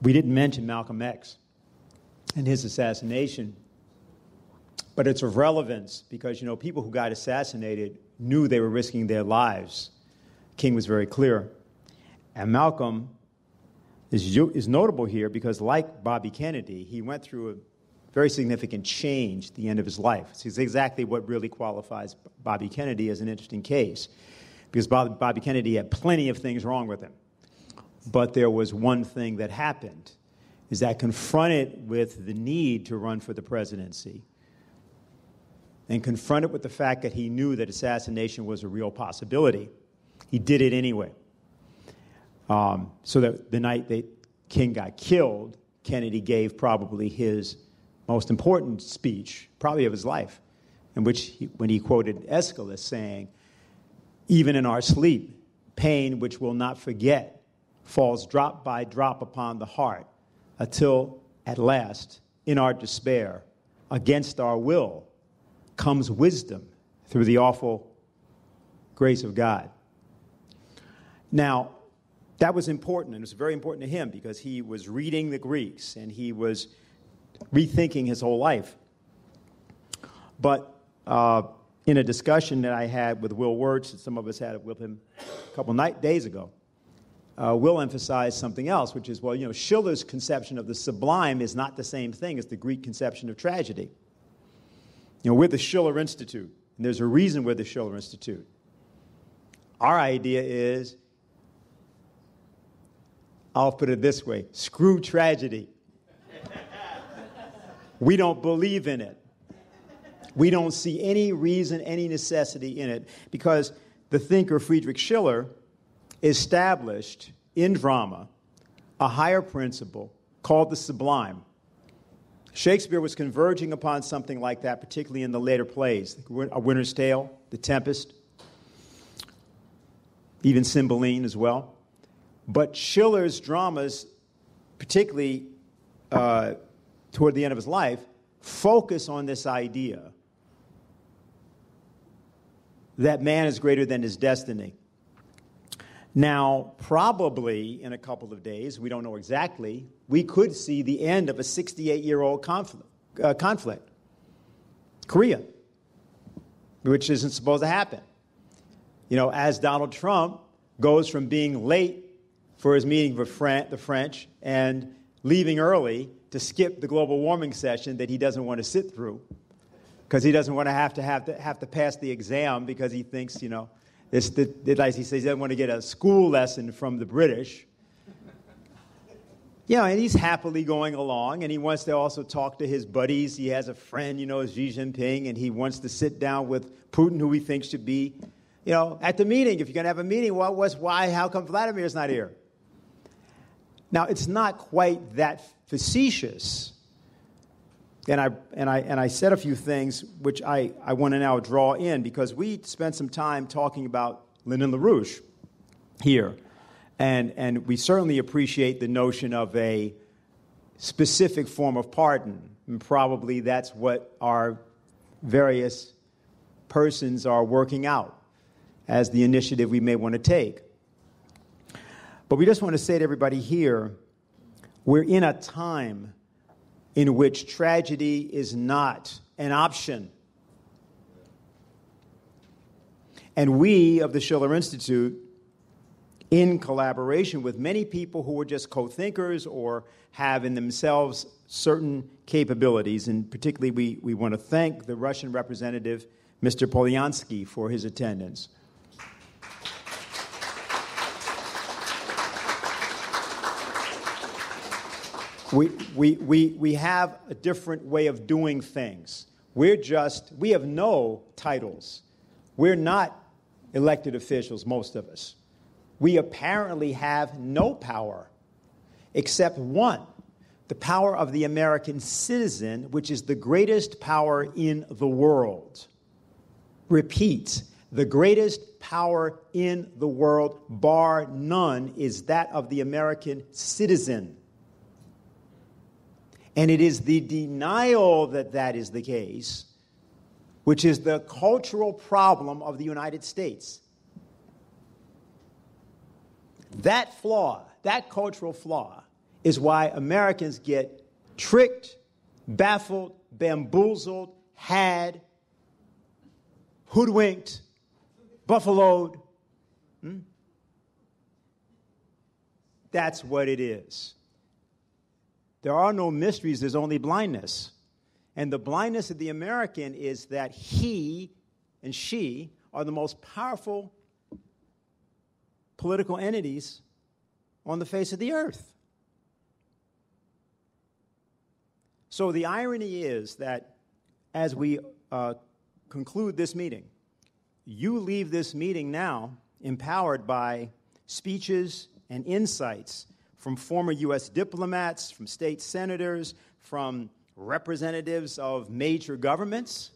We didn't mention Malcolm X and his assassination, but it's of relevance because, you know, people who got assassinated knew they were risking their lives. King was very clear. And Malcolm is notable here because, like Bobby Kennedy, he went through a very significant change at the end of his life. It's exactly what really qualifies Bobby Kennedy as an interesting case, because Bobby Kennedy had plenty of things wrong with him. But there was one thing that happened, is that confronted with the need to run for the presidency and confronted with the fact that he knew that assassination was a real possibility, he did it anyway. So that the night that King got killed, Kennedy gave probably his most important speech, probably of his life, in which when he quoted Aeschylus saying, "Even in our sleep, pain which will not forget falls drop by drop upon the heart, until at last, in our despair, against our will, comes wisdom through the awful grace of God." Now, that was important, and it was very important to him because he was reading the Greeks and he was rethinking his whole life. But in a discussion that I had with Will Wirtz, and some of us had it with him a couple days ago, Will emphasized something else, which is, well, you know, Schiller's conception of the sublime is not the same thing as the Greek conception of tragedy. You know, we're the Schiller Institute, and there's a reason we're the Schiller Institute. Our idea is, I'll put it this way, screw tragedy. We don't believe in it. We don't see any reason, any necessity in it, because the thinker Friedrich Schiller established in drama a higher principle called the sublime. Shakespeare was converging upon something like that, particularly in the later plays, A Winter's Tale, The Tempest, even Cymbeline as well. But Schiller's dramas, particularly toward the end of his life, focus on this idea that man is greater than his destiny. Now, probably in a couple of days, we don't know exactly, we could see the end of a 68-year-old conflict. Korea, which isn't supposed to happen. You know, as Donald Trump goes from being late for his meeting with the French and leaving early to skip the global warming session that he doesn't want to sit through because he doesn't want to have to pass the exam because he thinks, you know, like he says, he doesn't want to get a school lesson from the British. You know, and he's happily going along, and he wants to also talk to his buddies. He has a friend, you know, Xi Jinping, and he wants to sit down with Putin, who he thinks should be, you know, at the meeting. If you're going to have a meeting, how come Vladimir's not here? Now, it's not quite that facetious. And I said a few things which I want to now draw in because we spent some time talking about Lyndon LaRouche here. And we certainly appreciate the notion of a specific form of pardon. And probably that's what our various persons are working out as the initiative we may want to take. But we just want to say to everybody here, we're in a time in which tragedy is not an option. And we of the Schiller Institute, in collaboration with many people who are just co-thinkers or have in themselves certain capabilities, and particularly we want to thank the Russian representative, Mr. Polyansky, for his attendance. We have a different way of doing things. We have no titles. We're not elected officials, most of us. We apparently have no power except one, the power of the American citizen, which is the greatest power in the world. Repeat, the greatest power in the world, bar none, is that of the American citizen. And it is the denial that that is the case, which is the cultural problem of the United States. That flaw, that cultural flaw, is why Americans get tricked, baffled, bamboozled, had, hoodwinked, buffaloed. That's what it is. There are no mysteries, there's only blindness. And the blindness of the American is that he and she are the most powerful political entities on the face of the earth. So the irony is that as we conclude this meeting, you leave this meeting now empowered by speeches and insights from former U.S. diplomats, from state senators, from representatives of major governments.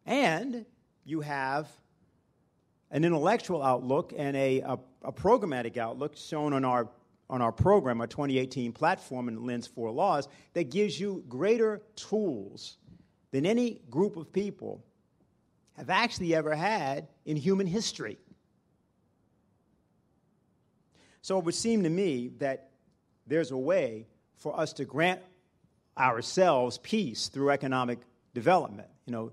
And you have an intellectual outlook and a programmatic outlook shown on our program, our 2018 platform in Lynn's 4 Laws, that gives you greater tools than any group of people have actually ever had in human history. So it would seem to me that there's a way for us to grant ourselves peace through economic development. You know,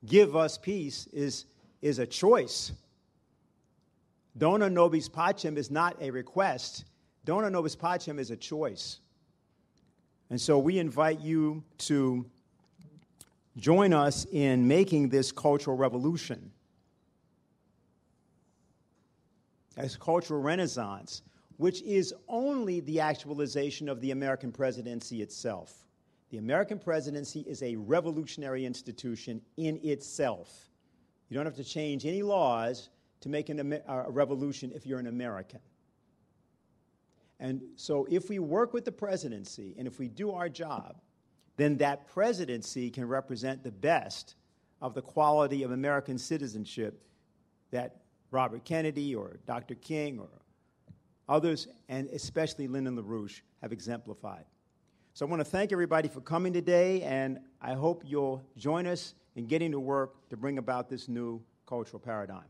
give us peace is a choice. Dona nobis pacem is not a request. Dona nobis pacem is a choice. And so we invite you to join us in making this cultural revolution, as cultural renaissance, which is only the actualization of the American presidency itself. The American presidency is a revolutionary institution in itself. You don't have to change any laws to make a revolution if you're an American. And so if we work with the presidency and if we do our job, then that presidency can represent the best of the quality of American citizenship that Robert Kennedy or Dr. King or others, and especially Lyndon LaRouche, have exemplified. So I want to thank everybody for coming today, and I hope you'll join us in getting to work to bring about this new cultural paradigm.